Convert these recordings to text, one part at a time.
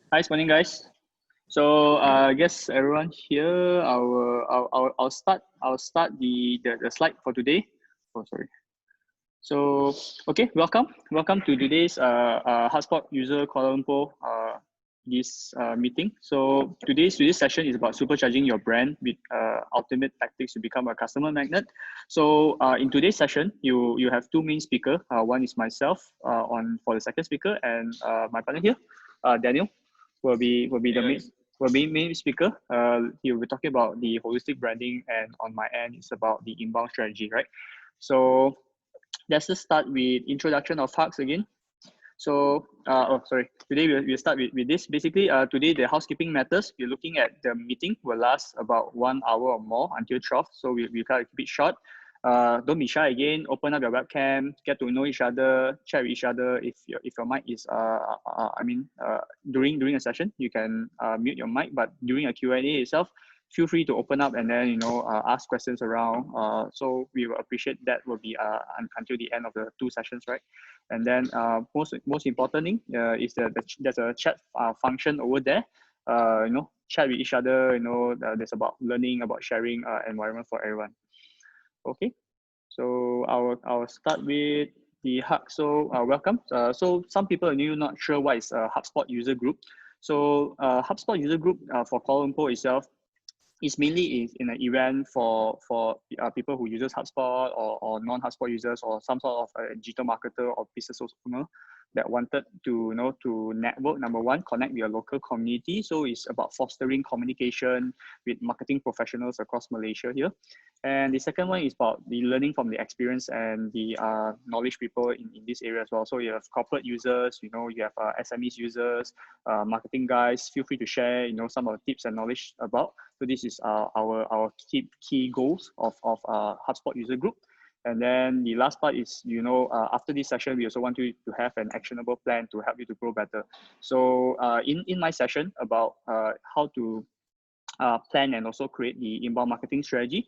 Nice morning, guys. So I guess everyone here, I'll start the slide for today. Oh, sorry. So okay, welcome to today's HubSpot user Kuala Lumpur this meeting. So today's session is about supercharging your brand with ultimate tactics to become a customer magnet. So in today's session, you have two main speakers. One is myself for the second speaker, and my partner here, Daniel, will be main speaker. He will be talking about the holistic branding, and on my end, it's about the inbound strategy, right? So let's just start with introduction of Hux again. So, today we'll start with this. Basically, today the housekeeping matters. We're looking at the meeting will last about 1 hour or more until 12. So we try to keep it short. Don't be shy again. Open up your webcam, get to know each other, chat with each other. If your mic is during a session, you can mute your mic. But during a Q&A itself, feel free to open up and then ask questions around. So we will appreciate that. Will be until the end of the two sessions, right? And then most importantly is that there's a chat function over there. Chat with each other. There's about learning, about sharing environment for everyone. Okay, so I'll start with the Hub. So welcome. So some people are new, not sure what is a HubSpot user group. So HubSpot user group for Kuala Lumpur itself is mainly in an event for people who uses HubSpot or non-HubSpot users or some sort of a digital marketer or business owner that wanted to to network. Number one, connect with your local community. So it's about fostering communication with marketing professionals across Malaysia here. And the second one is about the learning from the experience and the knowledge people in this area as well. So you have corporate users, you have SMEs users, marketing guys. Feel free to share, some of the tips and knowledge about. So this is our key goals of HubSpot user group. And then the last part is, after this session, we also want you to have an actionable plan to help you to grow better. So in my session about how to plan and also create the inbound marketing strategy,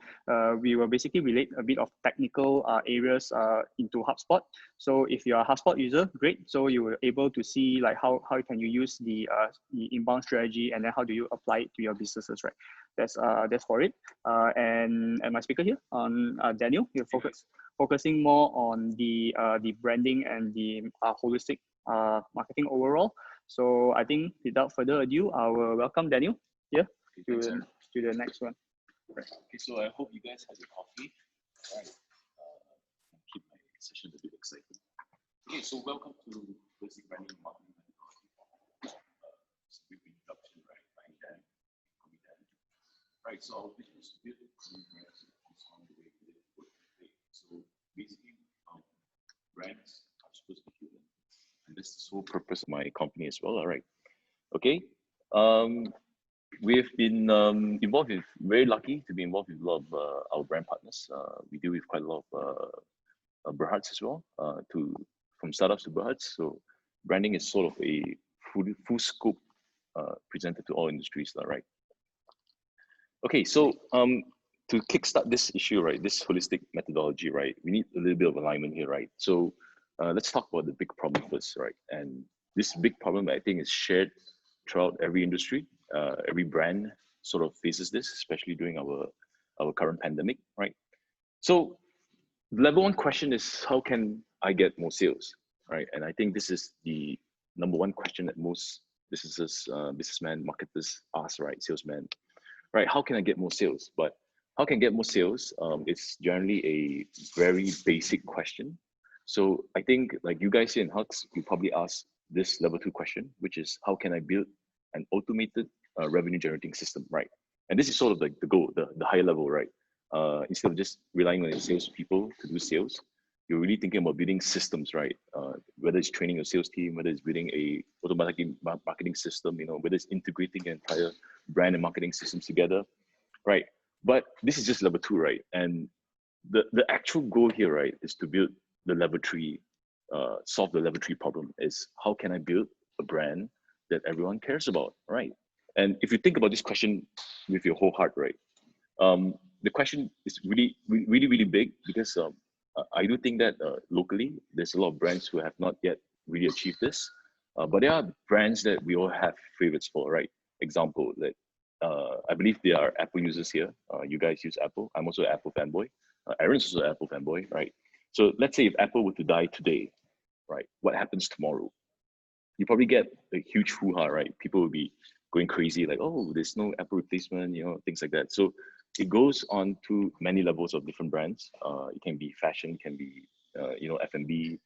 we will basically relate a bit of technical areas into HubSpot. So if you're a HubSpot user, great. So you were able to see like how can you use the inbound strategy, and then how do you apply it to your businesses, right? That's for it. And my speaker here on Daniel, you're focusing more on the branding and the holistic marketing overall. So I think without further ado, I will welcome Daniel here. To the next one. Right. Okay, so I hope you guys have your coffee. All right. Keep my session a bit exciting. Okay, so welcome to Basic Branding Marketing. It's a brief introduction, right? By Dan. Right, so our vision is to build brands on the way to the work. So basically, brands are supposed to be human, and this is the sole purpose of my company as well. All right. Okay. We've been involved with, very lucky to be involved with a lot of our brand partners. We deal with quite a lot of Berhards as well, from startups to Berhards. So branding is sort of a full scope presented to all industries, right? Okay, so to kickstart this issue, right, this holistic methodology, right, we need a little bit of alignment here, right? So let's talk about the big problem first, right? And this big problem, I think, is shared throughout every industry. Every brand sort of faces this, especially during our current pandemic, right? So the level one question is, how can I get more sales, right? And I think this is the number one question that most businesses, businessmen, marketers ask, right? Salesmen, right? How can I get more sales? But how can I get more sales? It's generally a very basic question. So I think like you guys here in Hux, you probably ask this level two question, which is, how can I build an automated revenue generating system, right? And this is sort of like the goal, the higher level, right? Instead of just relying on your sales people to do sales, you're really thinking about building systems, right? Whether it's training your sales team, whether it's building a automatic marketing system, whether it's integrating an entire brand and marketing systems together, right? But this is just level two, right? And the actual goal here, right, is to build the level three, solve the level three problem. Is how can I build a brand that everyone cares about, right? And if you think about this question with your whole heart, right, the question is really big, because I do think that locally there's a lot of brands who have not yet really achieved this. But there are brands that we all have favorites for, right? Example, like I believe there are Apple users here. You guys use Apple. I'm also an Apple fanboy. Aaron's also an Apple fanboy, right? So let's say if Apple were to die today, right? What happens tomorrow? You probably get a huge hoo-ha, right? People will be going crazy, like, oh, there's no Apple replacement, things like that. So it goes on to many levels of different brands. It can be fashion, can be, F&B,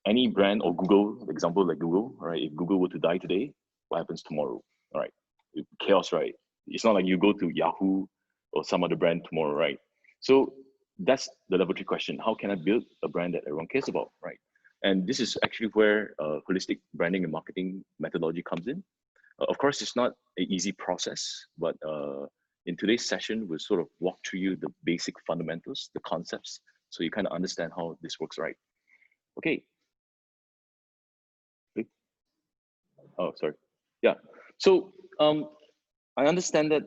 any brand, or Google, example like Google, right? If Google were to die today, what happens tomorrow? All right, chaos, right? It's not like you go to Yahoo or some other brand tomorrow, right? So that's the level 3 question. How can I build a brand that everyone cares about, right? And this is actually where holistic branding and marketing methodology comes in. Of course, it's not an easy process, but in today's session, we'll sort of walk through you the basic fundamentals, the concepts, so you kind of understand how this works, right? Okay. Oh, sorry. Yeah. So I understand that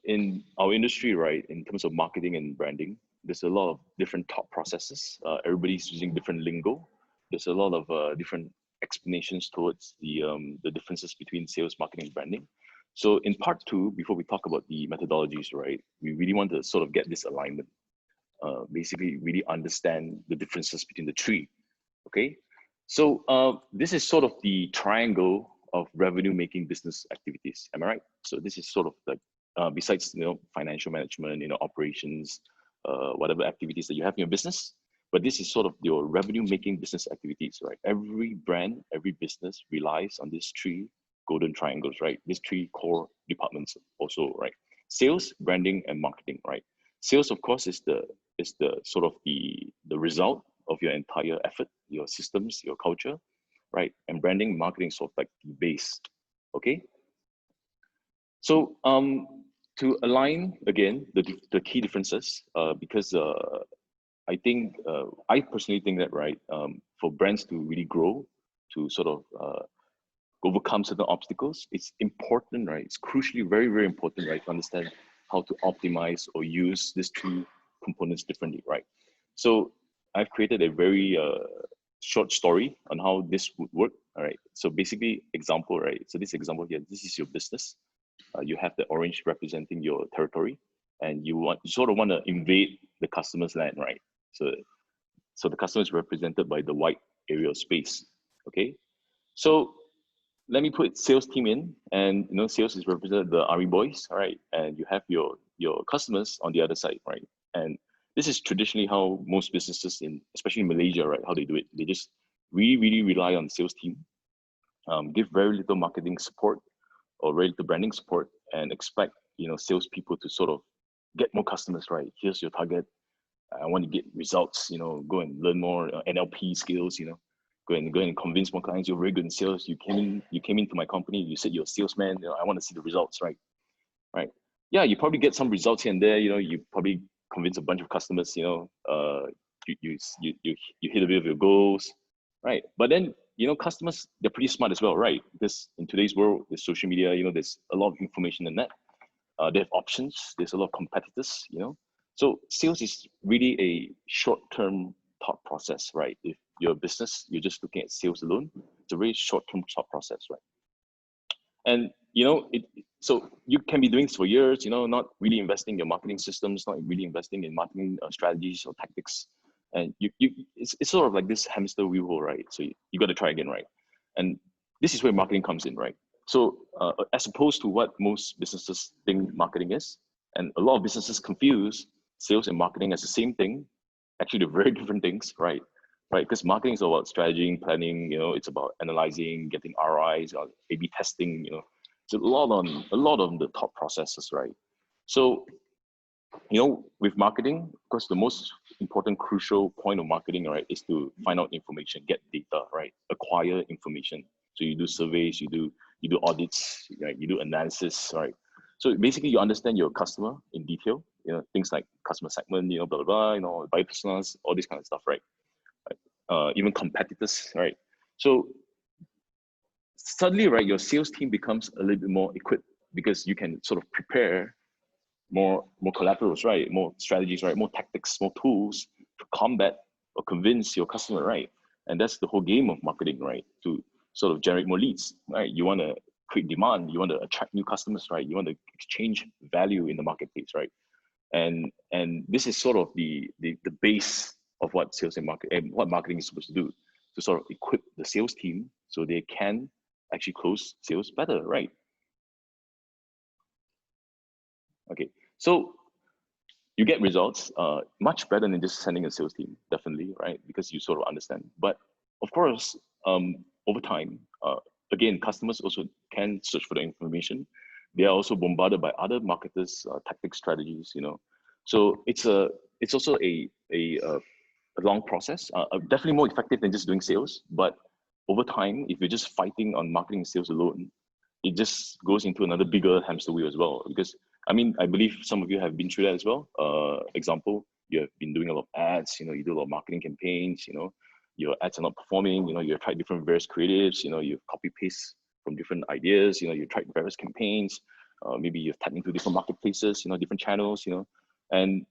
in our industry, right, in terms of marketing and branding, there's a lot of different thought processes. Everybody's using different lingo. There's a lot of different explanations towards the differences between sales, marketing, and branding. So in part 2, before we talk about the methodologies, right, we really want to sort of get this alignment. Basically, really understand the differences between the 3. Okay. So this is sort of the triangle of revenue-making business activities. Am I right? So this is sort of like besides financial management, operations, whatever activities that you have in your business. But this is sort of your revenue-making business activities, right? Every brand, every business relies on these 3 golden triangles, right? These 3 core departments also, right? Sales, branding, and marketing, right? Sales, of course, is the sort of the result of your entire effort, your systems, your culture, right? And branding, marketing, sort of like the base. Okay. So to align again the key differences, because I personally think that, right, for brands to really grow, to sort of overcome certain obstacles, it's important, right? It's crucially very, very important, right, to understand how to optimize or use these 3 components differently, right? So I've created a very short story on how this would work. All right. So basically, example, right? So this example here, this is your business. You have the orange representing your territory, and you sort of want to invade the customer's land, right? So the customer is represented by the white area of space. Okay. So let me put sales team in, and sales is represented the army boys, all right? And you have your customers on the other side, right? And this is traditionally how most businesses especially in Malaysia, right, how they do it. They just really, really rely on the sales team, give very little marketing support or very little branding support, and expect salespeople to sort of get more customers, right? Here's your target. I want to get results. Go and learn more NLP skills. Go and convince more clients. You're very good in sales. You came into my company. You said you're a salesman. I want to see the results, right? Right. Yeah, you probably get some results here and there. You probably convince a bunch of customers. You hit a bit of your goals, right? But then customers, they're pretty smart as well, right? Because in today's world, there's social media. There's a lot of information in that. They have options. There's a lot of competitors. So sales is really a short-term thought process, right? If you're a business, you're just looking at sales alone. It's a very short-term thought process, right? And so you can be doing this for years, not really investing in your marketing systems, not really investing in marketing strategies or tactics, and it's sort of like this hamster wheel, right? So you got to try again, right? And this is where marketing comes in, right? So as opposed to what most businesses think marketing is, and a lot of businesses confuse sales and marketing as the same thing. Actually, they're very different things, right? Right, because marketing is about strategy, planning. It's about analyzing, getting ROIs, A/B testing. It's a lot on the thought processes, right? So, with marketing, of course, the most important, crucial point of marketing, right, is to find out information, get data, right, acquire information. So you do surveys, you do audits, right? You do analysis, right? So basically, you understand your customer in detail. Things like customer segment, blah blah blah, buyer personas, all this kind of stuff, right? Even competitors, right? So suddenly, right, your sales team becomes a little bit more equipped because you can sort of prepare more collaterals, right? More strategies, right? More tactics, more tools to combat or convince your customer, right? And that's the whole game of marketing, right? To sort of generate more leads, right? You want to create demand, you want to attract new customers, right? You want to exchange value in the marketplace, right? And this is sort of the base of what sales and what marketing is supposed to do, to sort of equip the sales team so they can actually close sales better, right? Okay, so you get results much better than just sending a sales team, definitely, right? Because you sort of understand. But of course, over time, again, customers also can search for the information. They are also bombarded by other marketers' tactic strategies, you know. So it's also a long process, definitely more effective than just doing sales. But over time, if you're just fighting on marketing and sales alone, it just goes into another bigger hamster wheel as well. Because I mean, I believe some of you have been through that as well. Example, you have been doing a lot of ads, you know, you do a lot of marketing campaigns, you know, your ads are not performing, you know, you've tried different various creatives, you know, you copy paste from different ideas, you know, you tried various campaigns, maybe you've tapped into different marketplaces, you know, different channels, you know, and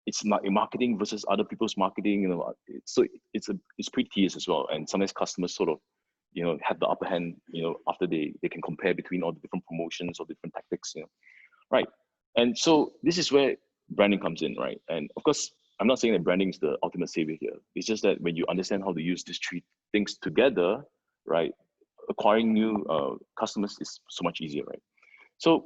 it's not marketing versus other people's marketing, you know, it's pretty tedious as well. And sometimes customers sort of, you know, have the upper hand, you know, after they can compare between all the different promotions or different tactics, you know, right? And so this is where branding comes in, right? And of course, I'm not saying that branding is the ultimate savior here. It's just that when you understand how to use these three things together, right, acquiring new customers is so much easier, right? So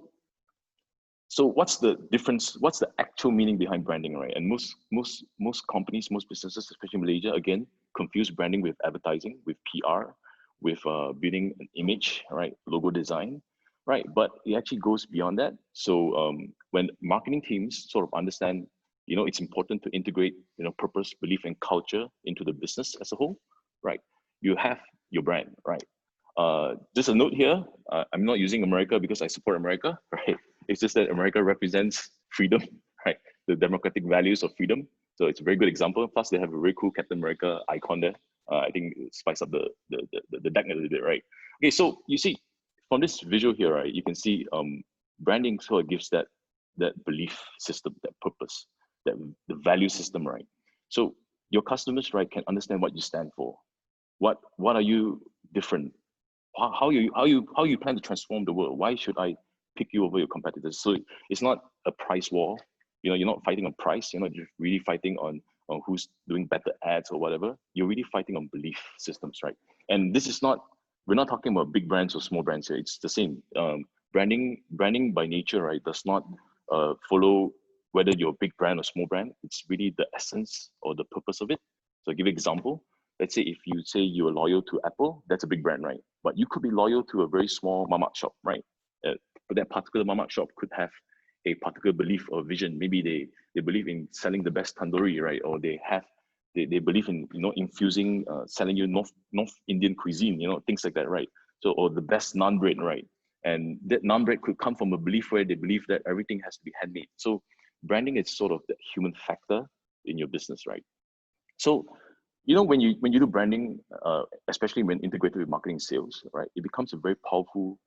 what's the difference? What's the actual meaning behind branding, right? And most companies, most businesses, especially in Malaysia, again, confuse branding with advertising, with PR, with building an image, right? Logo design, right? But it actually goes beyond that. So when marketing teams sort of understand, you know, it's important to integrate, you know, purpose, belief, and culture into the business as a whole, right? You have your brand, right? Just a note here, I'm not using America because I support America, right? It's just that America represents freedom, right? The democratic values of freedom. So it's a very good example. Plus, they have a very cool Captain America icon there. I think it spices up the deck a little bit, right? Okay, so you see, from this visual here, right, you can see branding sort of gives that belief system, that purpose, that the value system, right? So your customers, right, can understand what you stand for. What are you different? How you plan to transform the world? Why should I pick you over your competitors? So it's not a price war. You know, you're not fighting on price. You're not really fighting on who's doing better ads or whatever. You're really fighting on belief systems, right? And this is not, we're not talking about big brands or small brands here. It's the same. Branding by nature, right, does not follow whether you're a big brand or small brand. It's really the essence or the purpose of it. So I'll give you an example. Let's say if you say you're loyal to Apple, that's a big brand, right? But you could be loyal to a very small mama shop, right? But that particular mama shop could have a particular belief or vision. Maybe they believe in selling the best tandoori, right? Or they believe in, you know, infusing, selling you North Indian cuisine, you know, things like that, right? So, or the best naan bread, right? And that naan bread could come from a belief where they believe that everything has to be handmade. So branding is sort of the human factor in your business, right? So, you know, when you do branding, especially when integrated with marketing sales, right, it becomes a very powerful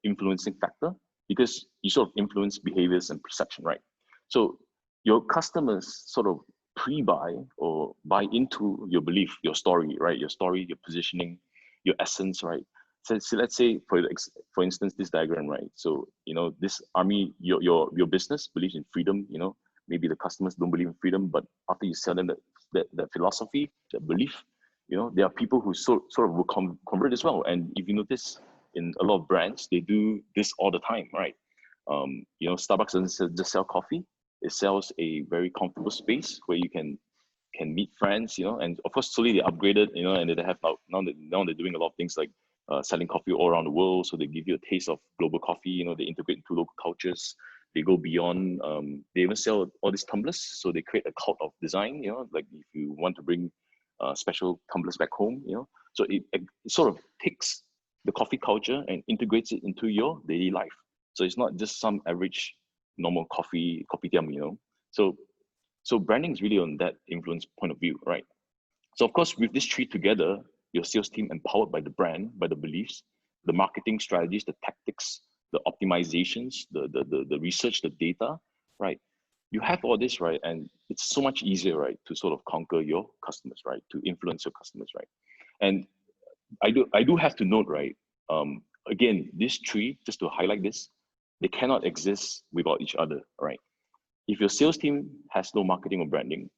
influencing factor because you sort of influence behaviors and perception, right? So your customers sort of pre-buy or buy into your belief, your story, right? Your story, your positioning, your essence, right? So let's say, for instance, this diagram, right? So, you know, this army, your business believes in freedom, you know, maybe the customers don't believe in freedom, but after you sell them that philosophy, that belief, you know, there are people who sort of will convert as well. And if you notice in a lot of brands, they do this all the time, right? You know, Starbucks doesn't just sell coffee; it sells a very comfortable space where you can meet friends, you know. And of course, slowly they upgraded, you know, and they have now they're doing a lot of things like selling coffee all around the world. So they give you a taste of global coffee, you know. They integrate into local cultures. They go beyond, they even sell all these tumblers. So they create a cult of design, you know, like if you want to bring special tumblers back home, you know. So it sort of takes the coffee culture and integrates it into your daily life. So it's not just some average normal kopitiam, you know. So branding is really on that influence point of view, right? So of course, with these three together, your sales team empowered by the brand, by the beliefs, the marketing strategies, the tactics, the optimizations, the research, the data, right? You have all this, right? And it's so much easier, right, to sort of conquer your customers, right? To influence your customers, right? And I do have to note, right? Again, this tree, just to highlight this, they cannot exist without each other, right? If your sales team has no marketing or branding,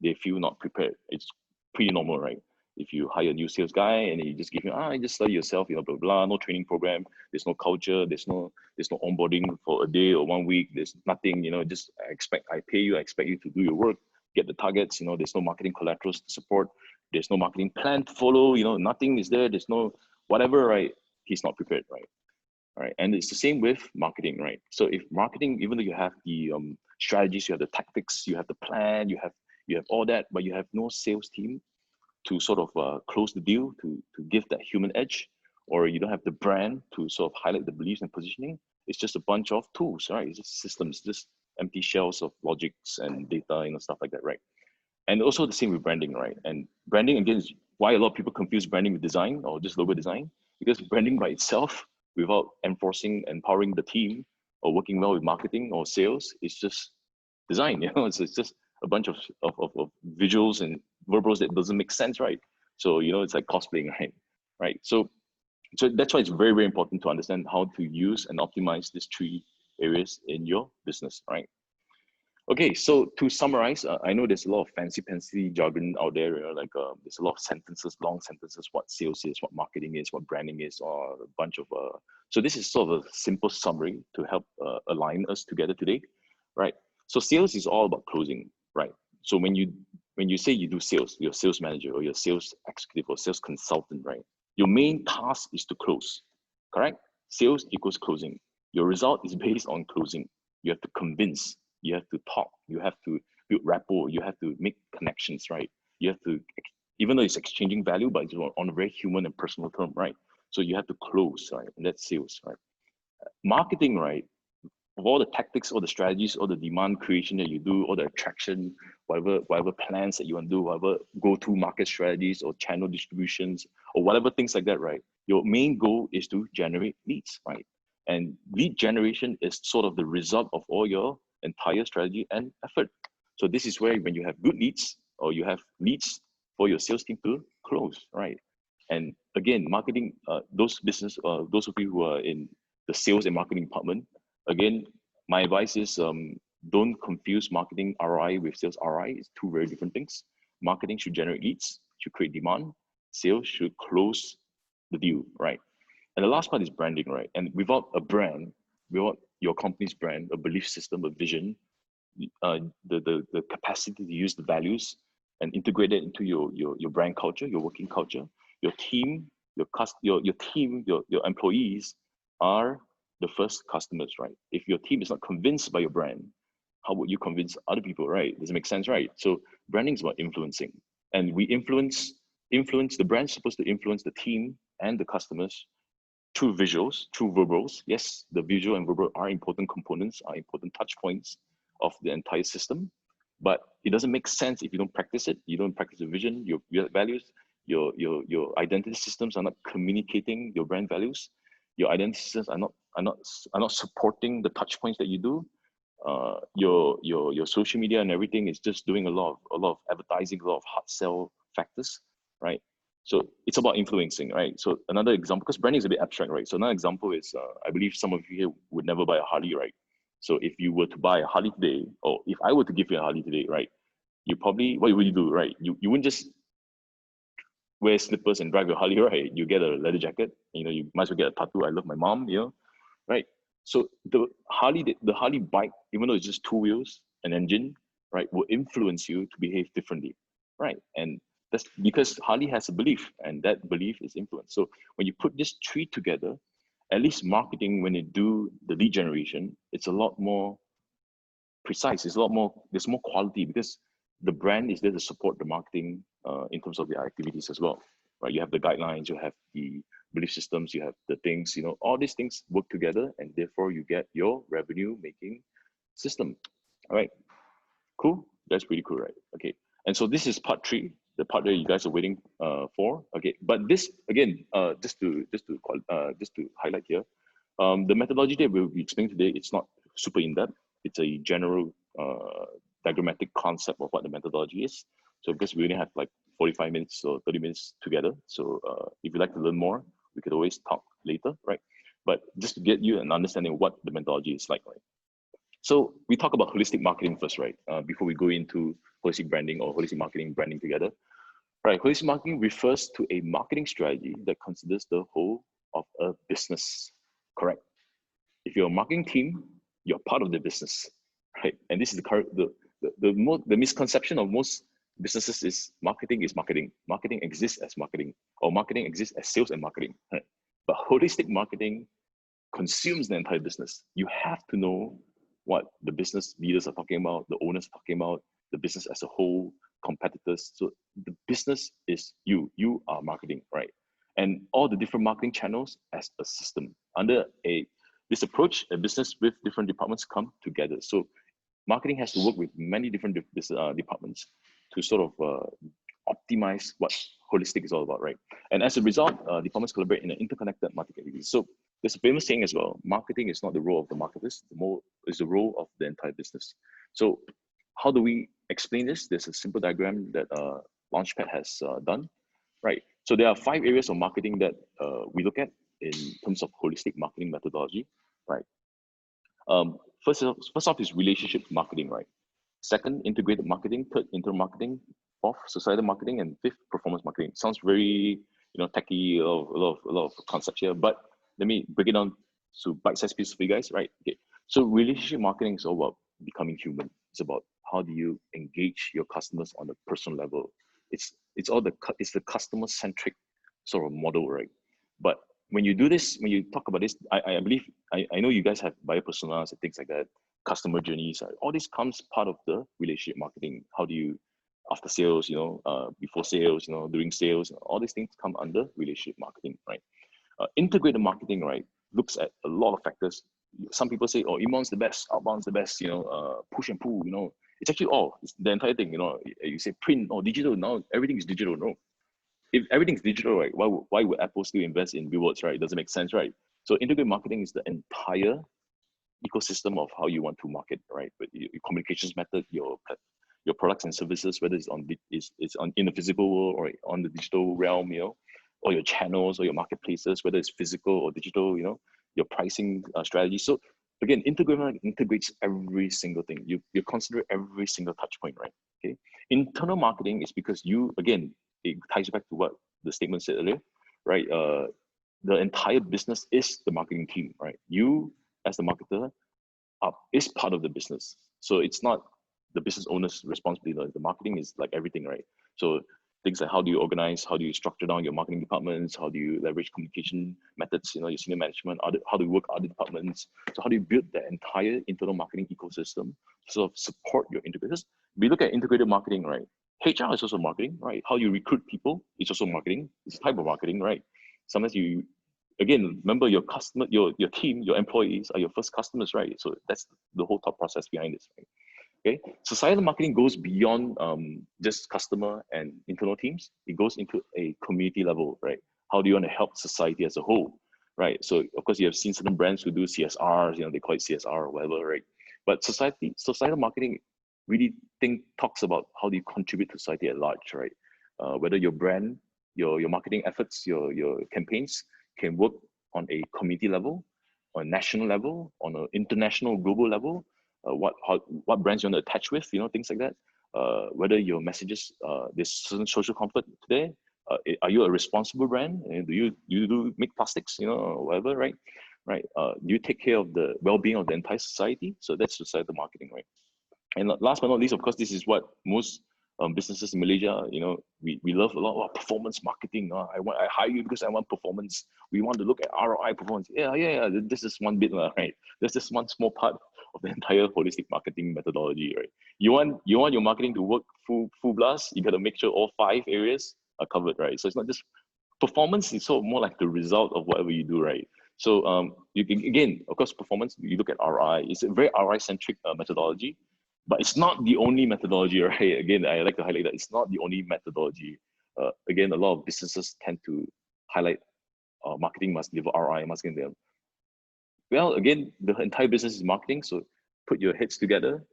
they feel not prepared. It's pretty normal, right? If you hire a new sales guy and you just give him, you just study yourself, blah, blah, blah, no training program, there's no culture, there's no onboarding for a day or 1 week, there's nothing, just I pay you, I expect you to do your work, get the targets, there's no marketing collaterals to support, there's no marketing plan to follow, nothing is there, there's no whatever, right? He's not prepared, right? All right, and it's the same with marketing, right? So if marketing, even though you have the strategies, you have the tactics, you have the plan, you have all that, but you have no sales team to sort of close the deal, to give that human edge, or you don't have the brand to sort of highlight the beliefs and positioning, it's just a bunch of tools, right? It's just systems, just empty shells of logics and data, stuff like that, right? And also the same with branding, right? And branding, again, is why a lot of people confuse branding with design or just logo design, because branding by itself, without enforcing, empowering the team or working well with marketing or sales, it's just design, it's just a bunch of visuals and verbals that doesn't make sense, right? So, it's like cosplaying, right? So that's why it's very, very important to understand how to use and optimize these three areas in your business, right? Okay, so to summarize, I know there's a lot of fancy jargon out there, there's a lot of sentences, long sentences, what sales is, what marketing is, what branding is, or a bunch of, so this is sort of a simple summary to help align us together today, right? So sales is all about closing, right? So when you say you do sales, you're a sales manager or you're a sales executive or sales consultant, right? Your main task is to close, correct? Sales equals closing. Your result is based on closing. You have to convince, you have to talk, you have to build rapport, you have to make connections, right? You have to, even though it's exchanging value, but it's on a very human and personal term, right? So you have to close, right? And that's sales, right? Marketing, right? Of all the tactics, all the strategies, all the demand creation that you do, all the attraction, whatever plans that you want to do, whatever go-to market strategies or channel distributions or whatever things like that, right? Your main goal is to generate leads, right? And lead generation is sort of the result of all your entire strategy and effort. So this is where when you have good leads or you have leads for your sales team to close, right? And again, marketing, those of you who are in the sales and marketing department, again, my advice is don't confuse marketing ROI with sales ROI. It's two very different things. Marketing should generate leads, should create demand. Sales should close the deal, right? And the last part is branding, right? And without a brand, without your company's brand, a belief system, a vision, the capacity to use the values and integrate it into your brand culture, your working culture, your team, your employees are the first customers, right? If your team is not convinced by your brand, how would you convince other people, right? Does it make sense, right? So branding is about influencing, and we influence the brand's supposed to influence the team and the customers through visuals, through verbals. Yes, the visual and verbal are important components, are important touch points of the entire system, but it doesn't make sense if you don't practice it. You don't practice the vision, your values, your identity systems are not communicating your brand values. Your identity systems are not supporting the touch points that you do. Your social media and everything is just doing a lot of advertising, a lot of hard sell factors, right? So it's about influencing, right? So another example, because branding is a bit abstract, right? So another example is, I believe some of you here would never buy a Harley, right? So if you were to buy a Harley today, or if I were to give you a Harley today, right? You probably, what would you do, right? You wouldn't just wear slippers and drive your Harley, right? You get a leather jacket, you might as well get a tattoo. I love my mom, right? So the Harley bike, even though it's just two wheels, an engine, right, will influence you to behave differently, right? And that's because Harley has a belief, and that belief is influence. So when you put these three together, at least marketing, when you do the lead generation, it's a lot more precise. It's a lot more, there's more quality because the brand is there to support the marketing in terms of their activities as well, right? You have the guidelines, you have the belief systems, you have the things, all these things work together, and therefore you get your revenue making system. All right, cool. That's pretty cool, right? Okay, and so this is part 3, the part that you guys are waiting for. Okay, but this again, just to highlight here, the methodology that we'll be explaining today, it's not super in depth. It's a general diagrammatic concept of what the methodology is. So because we only have like 45 minutes or 30 minutes together. So if you'd like to learn more, we could always talk later, right? But just to get you an understanding of what the methodology is like, right? So we talk about holistic marketing first, right? Before we go into holistic branding or holistic marketing branding together. Right, holistic marketing refers to a marketing strategy that considers the whole of a business, correct? If you're a marketing team, you're part of the business, right? And this is the misconception of most businesses is marketing is marketing. Marketing exists as marketing, or marketing exists as sales and marketing, right? But holistic marketing consumes the entire business. You have to know what the business leaders are talking about, the owners are talking about, the business as a whole, competitors. So the business is you are marketing, right? And all the different marketing channels as a system. Under this approach, a business with different departments come together. So marketing has to work with many different departments to sort of optimize what holistic is all about, right? And as a result, departments collaborate in an interconnected marketing activity. So there's a famous saying as well, marketing is not the role of the marketers, it's the role of the entire business. So how do we explain this? There's a simple diagram that Launchpad has done, right? So there are 5 areas of marketing that we look at in terms of holistic marketing methodology, right? First off is relationship marketing, right? Second, integrated marketing. Third, inter-marketing. Fourth, societal marketing. And fifth, performance marketing. Sounds very, techy, a lot of concepts here, but let me break it down to bite-sized pieces for you guys, right? Okay. So relationship marketing is all about becoming human. It's about how do you engage your customers on a personal level. It's the customer-centric sort of model, right? But when you do this, when you talk about this, I believe, I know you guys have buyer personas and things like that, customer journeys, all this comes part of the relationship marketing. How do you, after sales, before sales, during sales, all these things come under relationship marketing, right? Integrated marketing, right, looks at a lot of factors. Some people say, oh, inbound's the best, outbound's the best, push and pull, it's actually it's the entire thing, you say print or digital, now everything is digital. No, if everything's digital, right, why would Apple still invest in billboards, right? It doesn't make sense, right? So integrated marketing is the entire ecosystem of how you want to market, right? But your communications method, your products and services, whether it's in the physical world or on the digital realm, or your channels or your marketplaces, whether it's physical or digital, your pricing strategy. So again, integrates every single thing. You consider every single touch point, right? Okay. Internal marketing is because it ties back to what the statement said earlier, right? The entire business is the marketing team, right? You as the marketer is part of the business. So it's not the business owner's responsibility. The marketing is like everything, right? So things like how do you organize, how do you structure down your marketing departments, how do you leverage communication methods, your senior management, how do you work other departments? So how do you build the entire internal marketing ecosystem to sort of support your integrators? We look at integrated marketing, right? HR is also marketing, right? How you recruit people is also marketing. It's a type of marketing, right? Sometimes again, remember your customer, your team, your employees are your first customers, right? So that's the whole thought process behind this, right? Okay, societal marketing goes beyond just customer and internal teams. It goes into a community level, right? How do you want to help society as a whole, right? So of course you have seen certain brands who do CSRs, they call it CSR or whatever, right? But societal marketing really talks about how do you contribute to society at large, right? Whether your brand, your marketing efforts, your campaigns can work on a community level, on a national level, on an international, global level. What brands you want to attach with, things like that. Whether your messages, there's certain social comfort today. Are you a responsible brand? And do you do make plastics, whatever, right? Right. Do you take care of the well-being of the entire society? So that's societal marketing, right? And last but not least, of course, this is what most businesses in Malaysia, we love a lot of performance marketing. I hire you because I want performance. We want to look at ROI performance. Yeah. This is one bit, right? This is one small part of the entire holistic marketing methodology, right? You want your marketing to work full blast. You got to make sure all 5 areas are covered, right? So it's not just performance. It's sort of more like the result of whatever you do, right? So you can, again, of course, performance. You look at ROI. It's a very ROI centric methodology. But it's not the only methodology, right? Again, I like to highlight that it's not the only methodology. Again, a lot of businesses tend to highlight marketing must deliver ROI, must get them. Well, again, the entire business is marketing. So put your heads together,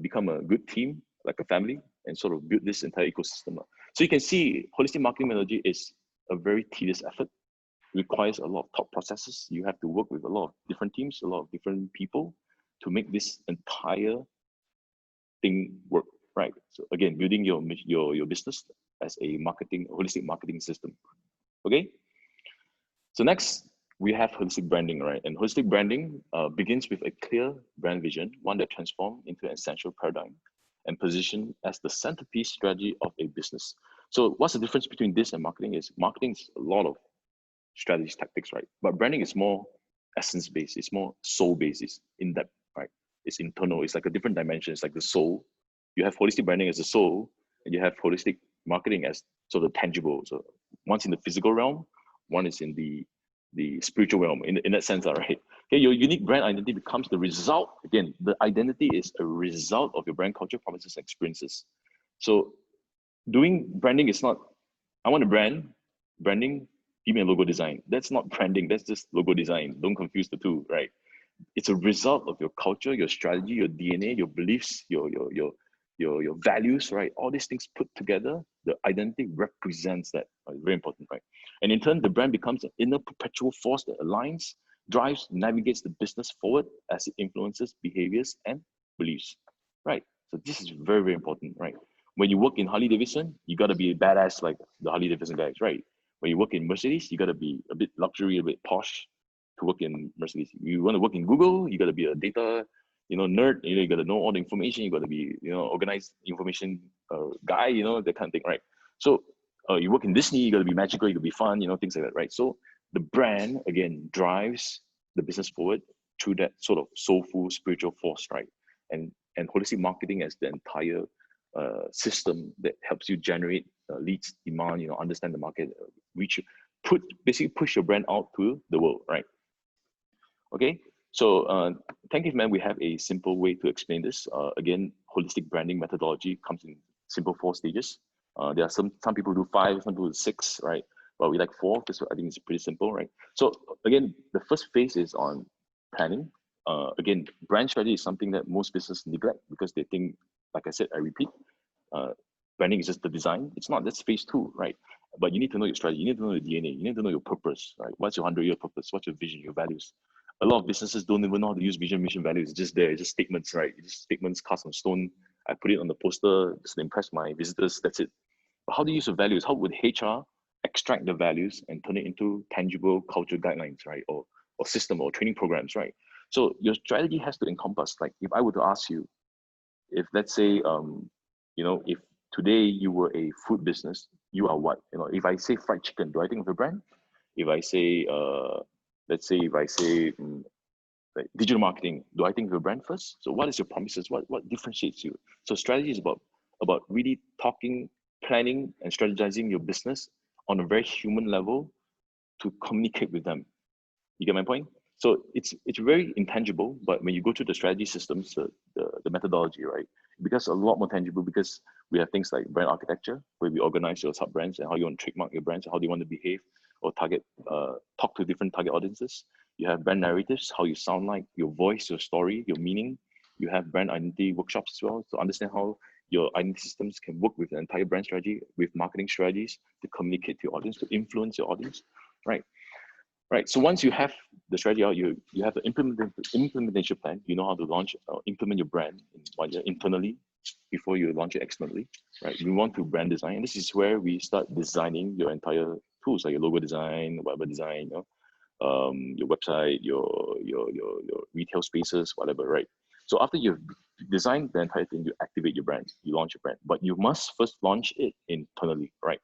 become a good team, like a family, and sort of build this entire ecosystem. So you can see holistic marketing methodology is a very tedious effort. It requires a lot of thought processes. You have to work with a lot of different teams, a lot of different people to make this entire thing work, right? So again, building your business as a holistic marketing system. Okay. So next, we have holistic branding, right? And holistic branding begins with a clear brand vision, one that transforms into an essential paradigm and position as the centerpiece strategy of a business. So what's the difference between this and marketing is marketing is a lot of strategies, tactics, right? But branding is more essence-based, it's more soul-based, it's in-depth, right? It's internal, it's like a different dimension, it's like the soul. You have holistic branding as the soul, and you have holistic marketing as sort of tangible. So one's in the physical realm, one is in the spiritual realm, in that sense, all right? Okay, your unique brand identity becomes the result. Again, the identity is a result of your brand culture, promises, and experiences. So doing branding is not, I want a branding, give me a logo design. That's not branding, that's just logo design. Don't confuse the two, right? It's a result of your culture, your strategy, your DNA, your beliefs, your values, right? All these things put together, the identity represents that. Right? Very important, right? And in turn, the brand becomes an inner perpetual force that aligns, drives, navigates the business forward as it influences behaviors and beliefs, right? So this is very, very important, right? When you work in Harley Davidson, you got to be a badass like the Harley Davidson guys, right? When you work in Mercedes, you got to be a bit luxury, a bit posh to work in Mercedes. You want to work in Google, you got to be a data, nerd. You got to know all the information. You got to be, organized information guy. That kind of thing, right? So you work in Disney, you got to be magical, you got to be fun, things like that, right? So the brand again drives the business forward through that sort of soulful spiritual force, right? And holistic marketing as the entire system that helps you generate leads, demand, understand the market, basically push your brand out to the world, right? Okay, so thank you, man. We have a simple way to explain this. Again, holistic branding methodology comes in simple 4 stages. There are some people do 5, some people do 6, right? But we like 4 because I think it's pretty simple, right? So again, the first phase is on planning. Again, brand strategy is something that most businesses neglect because they think, like I said, I repeat, branding is just the design. It's not. That's phase 2, right? But you need to know your strategy. You need to know your DNA. You need to know your purpose, right? What's your 100-year purpose? What's your vision, your values? A lot of businesses don't even know how to use vision, mission, values. It's just there. It's just statements, right? It's just statements cast on stone. I put it on the poster just to impress my visitors. That's it. But how do you use the values? How would HR extract the values and turn it into tangible culture guidelines, right? Or system or training programs, right? So your strategy has to encompass, like if I were to ask you, if let's say, if today you were a food business, you are what? If I say fried chicken, do I think of a brand? If I say, let's say if I say like digital marketing, do I think of a brand first? So what is your promises? What differentiates you? So strategy is about really talking, planning, and strategizing your business on a very human level to communicate with them. You get my point? So it's very intangible, but when you go through the strategy systems, the methodology, right, it becomes a lot more tangible because we have things like brand architecture, where we organize your sub brands and how you want to trademark your brands, how do you want to behave or talk to different target audiences. You have brand narratives, how you sound like, your voice, your story, your meaning. You have brand identity workshops as well to understand how your identity systems can work with the entire brand strategy, with marketing strategies to communicate to your audience, to influence your audience, right? Right. So once you have the strategy out, you have the implementation plan. You know how to launch, implement your brand internally before you launch it externally. Right. We want to brand design, and this is where we start designing your entire tools, like your logo design, whatever design, your website, your retail spaces, whatever. Right. So after you've designed the entire thing, you activate your brand, you launch your brand, but you must first launch it internally. Right.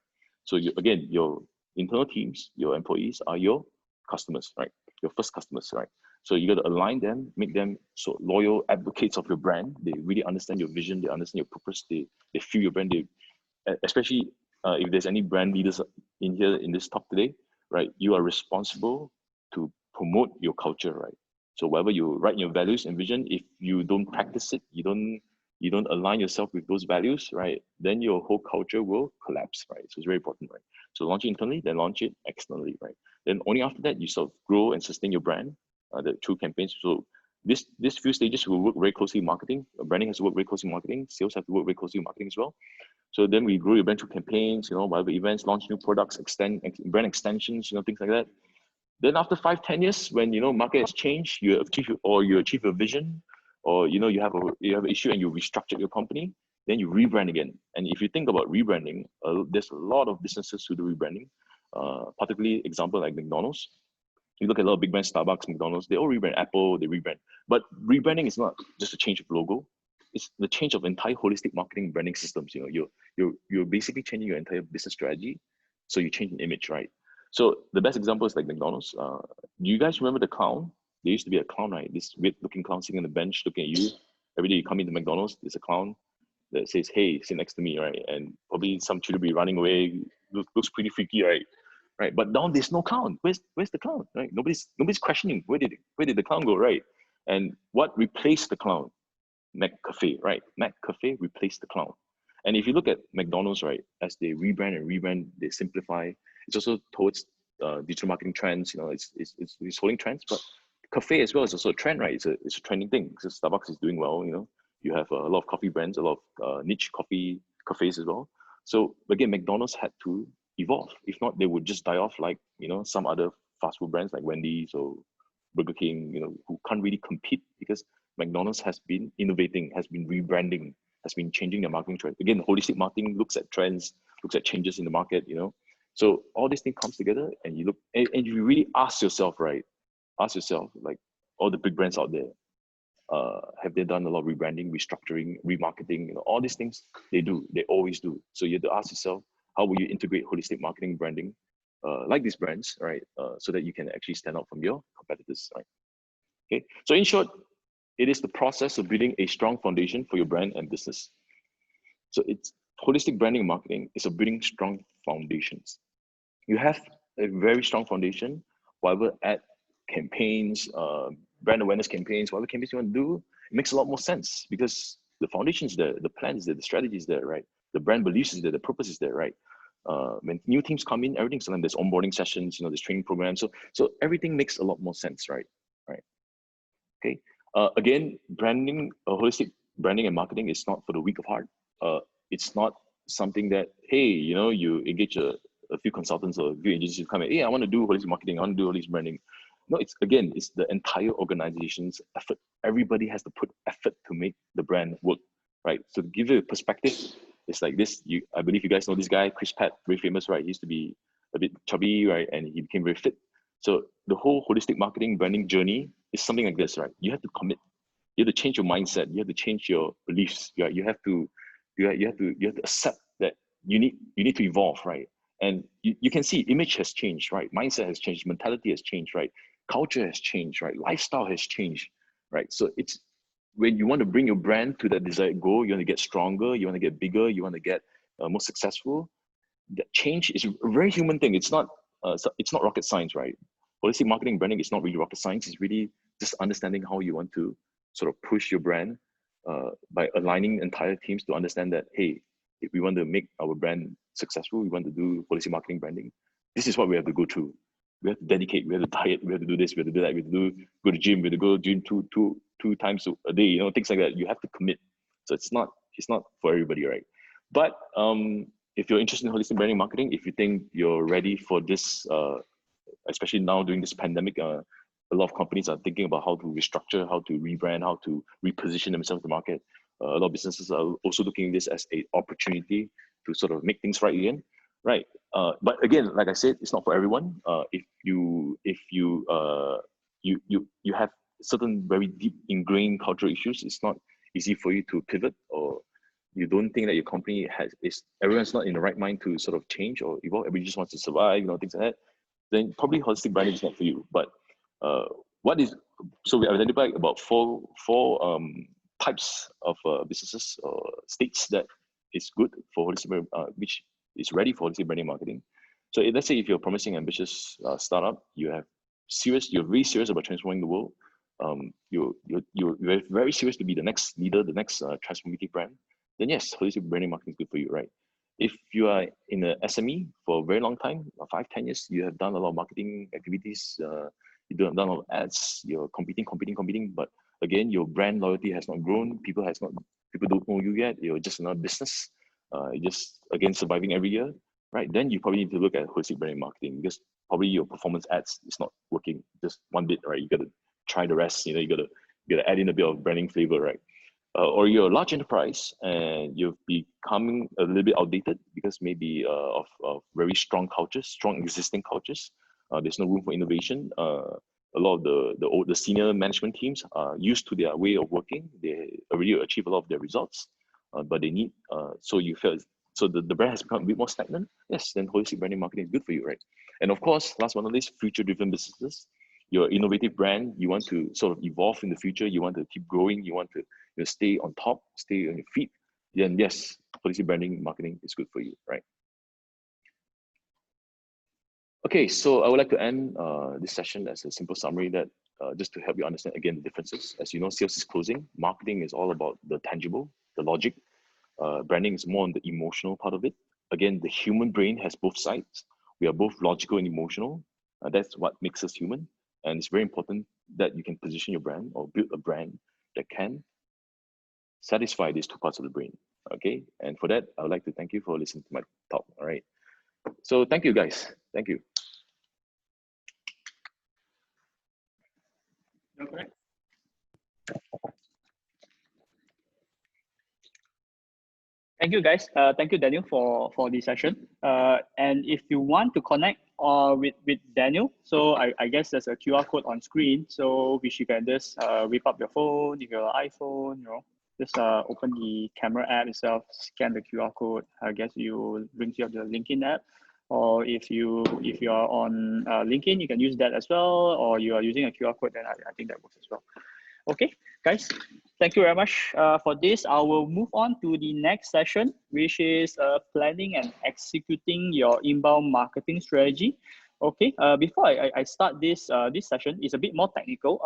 So your internal teams, your employees are your customers, right? Your first customers, right? So you got to align them, make them so loyal advocates of your brand. They really understand your vision, they understand your purpose, they feel your brand. Especially if there's any brand leaders in here in this talk today, right? You are responsible to promote your culture, right? So whatever you write in your values and vision, if you don't practice it, you don't align yourself with those values, right? Then your whole culture will collapse, right? So it's very important, right? So launch it internally, then launch it externally, right? Then only after that, you sort of grow and sustain your brand, through campaigns. So this few stages will work very closely in marketing. Branding has to work very closely in marketing. Sales have to work very closely in marketing as well. So then we grow your brand through campaigns, whatever events, launch new products, brand extensions, things like that. Then after 5-10 years, when market has changed, you achieve a vision, or you have an issue and you restructure your company, then you rebrand again. And if you think about rebranding, there's a lot of businesses who do rebranding. Particularly example like McDonald's. You look at a lot of big brands, Starbucks, McDonald's, they all rebrand. Apple, they rebrand. But rebranding is not just a change of logo. It's the change of entire holistic marketing branding systems. You're basically changing your entire business strategy. So you change an image, right? So the best example is like McDonald's. Do you guys remember the clown? There used to be a clown, right? This weird looking clown sitting on the bench looking at you. Every day you come into McDonald's, there's a clown that says, "Hey, sit next to me," right? And probably some children be running away. Looks pretty freaky, right? Right. But now there's no clown. Where's the clown? Right? Nobody's questioning where did the clown go, right? And what replaced the clown? McCafe, right? McCafe replaced the clown. And if you look at McDonald's, right, as they rebrand, they simplify. It's also towards digital marketing trends. It's holding trends, but cafe as well is also a trend, right? It's a trending thing because Starbucks is doing well. You have a lot of coffee brands, a lot of niche coffee cafes as well. So again, McDonald's had to evolve. If not, they would just die off like some other fast food brands like Wendy's or Burger King, who can't really compete because McDonald's has been innovating, has been rebranding, has been changing their marketing trend. Again, holistic marketing looks at trends, looks at changes in the market, So all these things comes together and you look, and you really ask yourself, right? Ask yourself, like all the big brands out there, have they done a lot of rebranding, restructuring, remarketing, all these things? They do, they always do. So you have to ask yourself, how will you integrate holistic marketing branding like these brands, right? So that you can actually stand out from your competitors, right? Okay, so in short, it is the process of building a strong foundation for your brand and business. So it's holistic branding and marketing is of building strong foundations. You have a very strong foundation, whatever ad campaigns, brand awareness campaigns, whatever campaigns you want to do, it makes a lot more sense because the foundation is there, the plan is there, the strategy is there, right? The brand beliefs is there, the purpose is there, right? When new teams come in, everything's done. There's onboarding sessions, there's training programs. So everything makes a lot more sense, right? Right. Okay. Again, holistic branding and marketing is not for the weak of heart. It's not something that, hey, you engage a few consultants or a few agencies come in, hey, I want to do holistic marketing, I want to do holistic branding. No, it's the entire organization's effort. Everybody has to put effort to make the brand work, right? So to give you a perspective, it's like this. I believe you guys know this guy, Chris Pratt, very famous, right? He used to be a bit chubby, right? And he became very fit. So the whole holistic marketing branding journey is something like this, right? You have to commit. You have to change your mindset. You have to change your beliefs. You have to accept that you need to evolve, right? And you can see image has changed, right? Mindset has changed, mentality has changed, right? Culture has changed, right? Lifestyle has changed, right? So it's when you want to bring your brand to that desired goal, you want to get stronger, you want to get bigger, you want to get more successful. That change is a very human thing. It's not rocket science, right? Holistic marketing branding is not really rocket science. It's really just understanding how you want to sort of push your brand by aligning entire teams to understand that, hey, if we want to make our brand successful, we want to do holistic marketing branding, this is what we have to go through. We have to dedicate, we have to diet, we have to do this, we have to do that, we have to go to gym, we have to go to gym two times a day, things like that. You have to commit. So it's not for everybody, right? But if you're interested in holistic branding marketing, if you think you're ready for this, especially now during this pandemic, a lot of companies are thinking about how to restructure, how to rebrand, how to reposition themselves in the market. A lot of businesses are also looking at this as an opportunity to sort of make things right again, right? But again, like I said, it's not for everyone. If you have certain very deep ingrained cultural issues, it's not easy for you to pivot, or you don't think that your company everyone's not in the right mind to sort of change or evolve. Everybody just wants to survive, things like that. Then probably holistic branding is not for you. But so we identified about four types of businesses or states that is good for holistic, which is ready for holistic branding marketing. So let's say if you're a promising, ambitious startup, you're really serious about transforming the world. You're very serious to be the next leader, the next transformative brand. Then yes, holistic branding marketing is good for you, right? If you are in the SME for a very long time, 5-10 years, you have done a lot of marketing activities, you have done a lot of ads, you're competing, but again, your brand loyalty has not grown, people don't know you yet, you're just another business. just again surviving every year, right? Then you probably need to look at holistic branding marketing, because probably your performance ads is not working just one bit, right? You got to try the rest. You know, you got to add in a bit of branding flavor, right? Or you're a large enterprise and you're becoming a little bit outdated because maybe of very strong cultures, strong existing cultures. There's no room for innovation. A lot of the senior management teams are used to their way of working. They already achieve a lot of their results, but they need, so you feel, so the brand has become a bit more stagnant. Yes, then holistic branding marketing is good for you, right? And of course, last but not least, future-driven businesses. Your innovative brand, you want to sort of evolve in the future. You want to keep growing. You want to stay on top, stay on your feet. Then yes, holistic branding marketing is good for you, right? Okay, so I would like to end this session as a simple summary that just to help you understand again the differences. As you know, sales is closing. Marketing is all about the tangible, the logic. Branding is more on the emotional part of it. Again, the human brain has both sides. We are both logical and emotional. That's what makes us human. And it's very important that you can position your brand or build a brand that can satisfy these two parts of the brain. Okay, and for that, I would like to thank you for listening to my talk. All right. So thank you, guys. Thank you. Okay. Thank you, guys. Thank you, Daniel, for the session. And if you want to connect with Daniel, so I guess there's a QR code on screen, so which you can just whip up your phone, if you're an iPhone, you know, just open the camera app itself, scan the QR code. I guess you brings you up the LinkedIn app. Or if you are on LinkedIn, you can use that as well. Or you are using a QR code, then I think that works as well. Okay, guys, thank you very much for this. I will move on to the next session, which is planning and executing your inbound marketing strategy. Okay, before I start this this session, it's a bit more technical.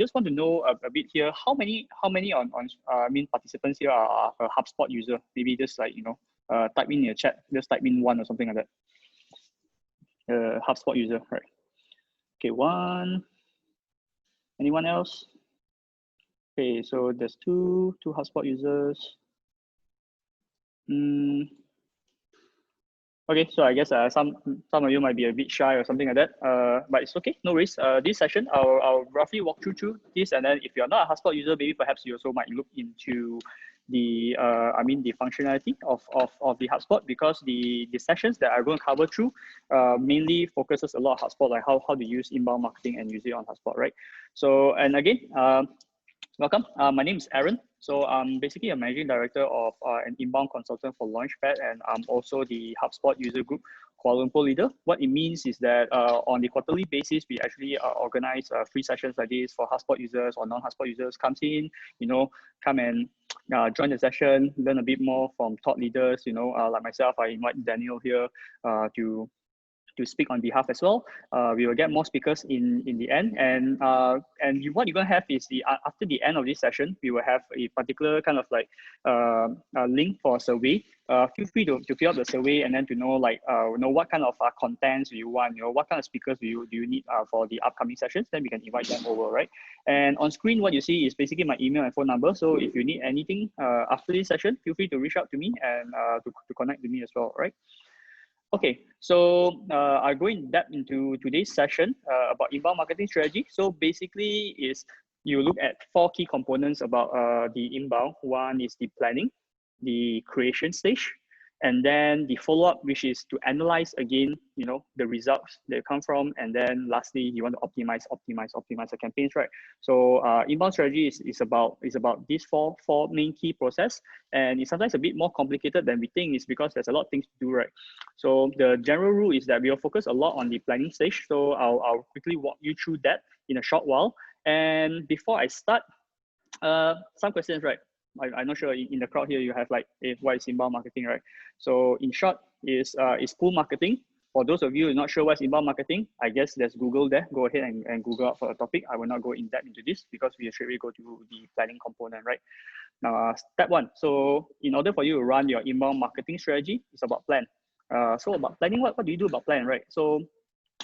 Just want to know a bit here, how many on I mean participants here are a HubSpot user? Maybe just like, you know, type in your chat, just type in one or something like that. HubSpot user, right? Okay, one. Anyone else? Okay, so there's two HubSpot users. Okay, so I guess some of you might be a bit shy or something like that. But it's okay, no worries. This session, I'll roughly walk through this, and then if you're not a HubSpot user, maybe perhaps you also might look into the I mean the functionality of the HubSpot, because the sessions that I'm going to cover through mainly focuses a lot on HubSpot, like how to use inbound marketing and use it on HubSpot, right? So, and again, welcome. My name is Aaron. So I'm basically a managing director of an inbound consultant for Launchpad, and I'm also the HubSpot user group Kuala Lumpur leader. What it means is that on the quarterly basis, we actually organize free sessions like this for HubSpot users or non-HubSpot users. Comes in, you know, come and join the session, learn a bit more from thought leaders. You know, like myself, I invite Daniel here to speak on behalf as well. We will get more speakers in the end, and what you're gonna have is the after the end of this session, we will have a particular kind of like a link for a survey. Feel free to fill out the survey, and then to know like know what kind of contents do you want, you know, what kind of speakers do you need for the upcoming sessions. Then we can invite them over, right? And on screen, what you see is basically my email and phone number. So if you need anything after this session, feel free to reach out to me and to connect with me as well, right? Okay, so I'll go in depth into today's session about inbound marketing strategy. So basically is you look at 4 key components about the inbound. One is the planning, the creation stage, and then the follow-up, which is to analyze again, you know, the results that come from, and then lastly, you want to optimize the campaigns, right? So inbound strategy is about these four main key process, and it's sometimes a bit more complicated than we think. Is because there's a lot of things to do, right? So the general rule is that we will focus a lot on the planning stage. So I'll quickly walk you through that in a short while. And before I start, some questions, right? I'm not sure in the crowd here you have like, what is inbound marketing, right? So in short, is pull marketing. For those of you who are not sure what's inbound marketing, I guess there's Google there. Go ahead and Google up for a topic. I will not go in depth into this because we should really go to the planning component, right? Now, step 1. So in order for you to run your inbound marketing strategy, it's about plan. So about planning, what do you do about plan, right? So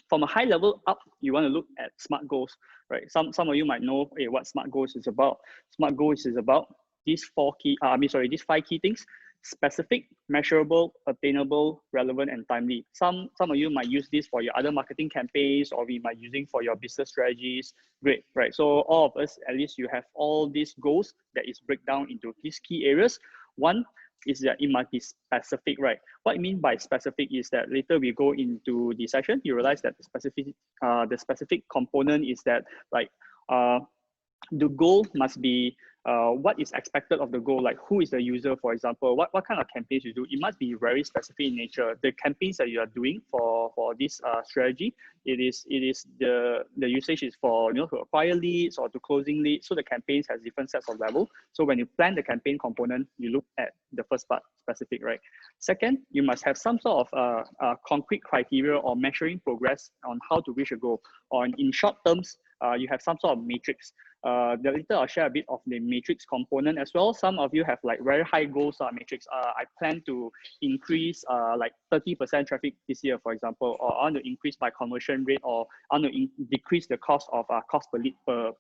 from a high level up, you want to look at SMART goals, right? Some of you might know what SMART goals is about. SMART goals is about these 5 key things. specific, measurable, attainable, relevant, and timely. Some of you might use this for your other marketing campaigns, or we might using for your business strategies. Great, right? So all of us, at least you have all these goals that is break down into these key areas. One is that it must be specific, right? What I mean by specific is that later we go into the session, you realize that the specific component is that like the goal must be what is expected of the goal, like who is the user, for example, what kind of campaigns you do. It must be very specific in nature. The campaigns that you are doing for this strategy, it is the usage is for, you know, to acquire leads or to closing leads. So the campaigns has different sets of level. So when you plan the campaign component, you look at the first part, specific, right? Second, you must have some sort of concrete criteria or measuring progress on how to reach a goal. Or in short terms, you have some sort of matrix. Later I'll share a bit of the matrix component as well. Some of you have like very high goals matrix. I plan to increase like 30% traffic this year, for example, or I want to increase my conversion rate, or I want to decrease the cost of cost per lead per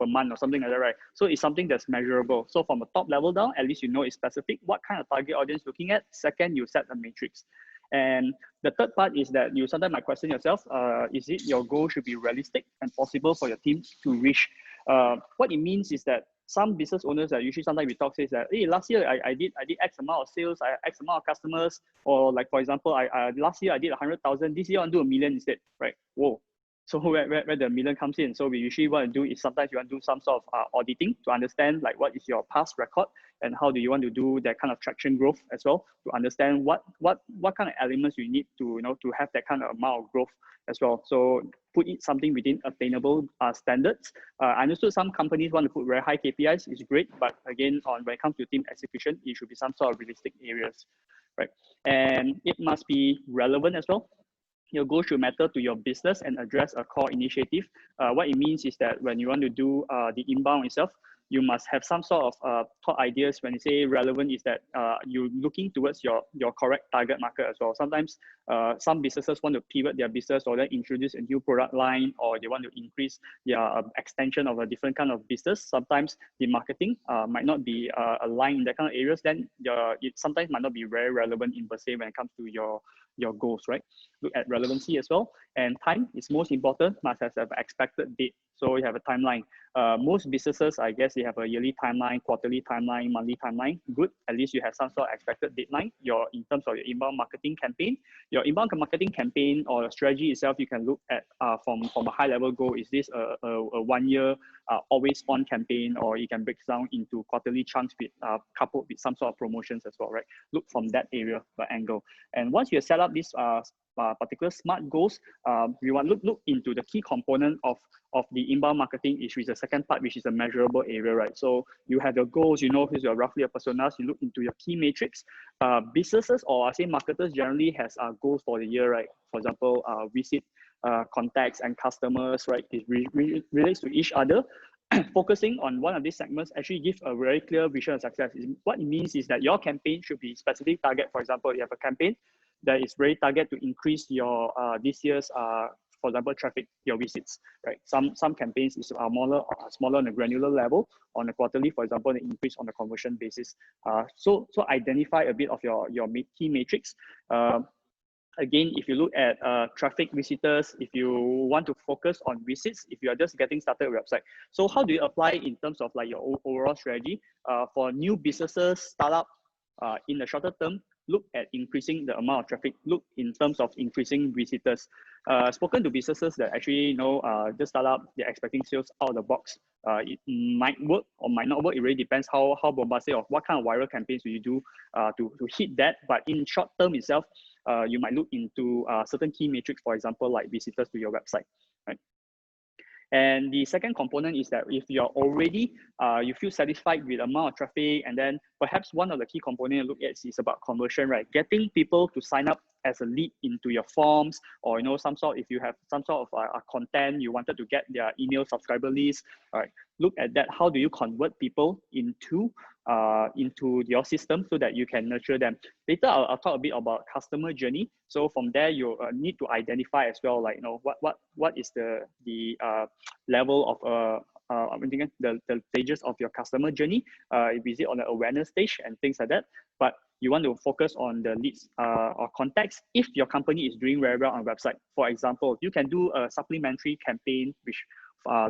month or something like that, right? So it's something that's measurable. So from the top level down, at least you know it's specific. What kind of target audience looking at? Second, you set a matrix. And the third part is that you sometimes might question yourself, is it your goal should be realistic and possible for your team to reach? What it means is that some business owners that usually sometimes we talk says that, hey, last year I did X amount of sales, I X amount of customers, or like for example, last year I did 100,000, this year I want to do 1 million instead, right? Whoa. So where the million comes in. So we usually want to do is sometimes you want to do some sort of auditing to understand like what is your past record and how do you want to do that kind of traction growth as well, to understand what kind of elements you need to, you know, to have that kind of amount of growth as well. So put it something within attainable standards. I understood some companies want to put very high KPIs, it's great, but again, when it comes to team execution, it should be some sort of realistic areas, right? And it must be relevant as well. Your goal should matter to your business and address a core initiative. What it means is that when you want to do the inbound itself, you must have some sort of thought ideas. When you say relevant, is that you're looking towards your correct target market as well. Sometimes some businesses want to pivot their business, or they introduce a new product line, or they want to increase their extension of a different kind of business. Sometimes the marketing might not be aligned in that kind of areas. Then it sometimes might not be very relevant in per se when it comes to your goals, right? Look at relevancy as well. And time is most important, must have an expected date. So you have a timeline. Most businesses, I guess, they have a yearly timeline, quarterly timeline, monthly timeline. Good. At least you have some sort of expected deadline. In terms of your inbound marketing campaign, your inbound marketing campaign or your strategy itself, you can look at from a high level goal. Is this a 1 year always on campaign, or you can break down into quarterly chunks with coupled with some sort of promotions as well, right? Look from that area or angle. And once you set up this particular SMART goals, we want to look into the key component of the inbound marketing, which is the second part, which is a measurable area, right? So you have your goals, you know who's your roughly your personas, you look into your key metrics. Businesses, or I say marketers, generally has goals for the year, right? For example, visit, contacts and customers, right? It relates to each other. Focusing on one of these segments actually gives a very clear vision of success. What it means is that your campaign should be specific target. For example, you have a campaign that is very target to increase your this year's for example, traffic, your visits, right? Some campaigns is smaller on a granular level, on a quarterly, for example, the increase on a conversion basis. So identify a bit of your key matrix. Again, if you look at traffic, visitors, if you want to focus on visits, if you are just getting started with website. So how do you apply in terms of like your overall strategy? For new businesses, startup, in the shorter term, look at increasing the amount of traffic, look in terms of increasing visitors. Spoken to businesses that actually just start up, they're expecting sales out of the box. It might work or might not work. It really depends how bombastic or what kind of viral campaigns do you do to hit that. But in short term itself, you might look into certain key metrics, for example, like visitors to your website, right? And the second component is that if you're already, you feel satisfied with the amount of traffic, and then perhaps one of the key components to look at is about conversion, right? Getting people to sign up as a lead into your forms, or if you have some sort of content, you wanted to get their email subscriber list, all right? Look at that. How do you convert people into your system so that you can nurture them? Later, I'll talk a bit about customer journey. So from there, you need to identify as well, like what is the level of the stages of your customer journey. Is it on the awareness stage and things like that? But you want to focus on the leads or contacts if your company is doing very well on website. For example, you can do a supplementary campaign which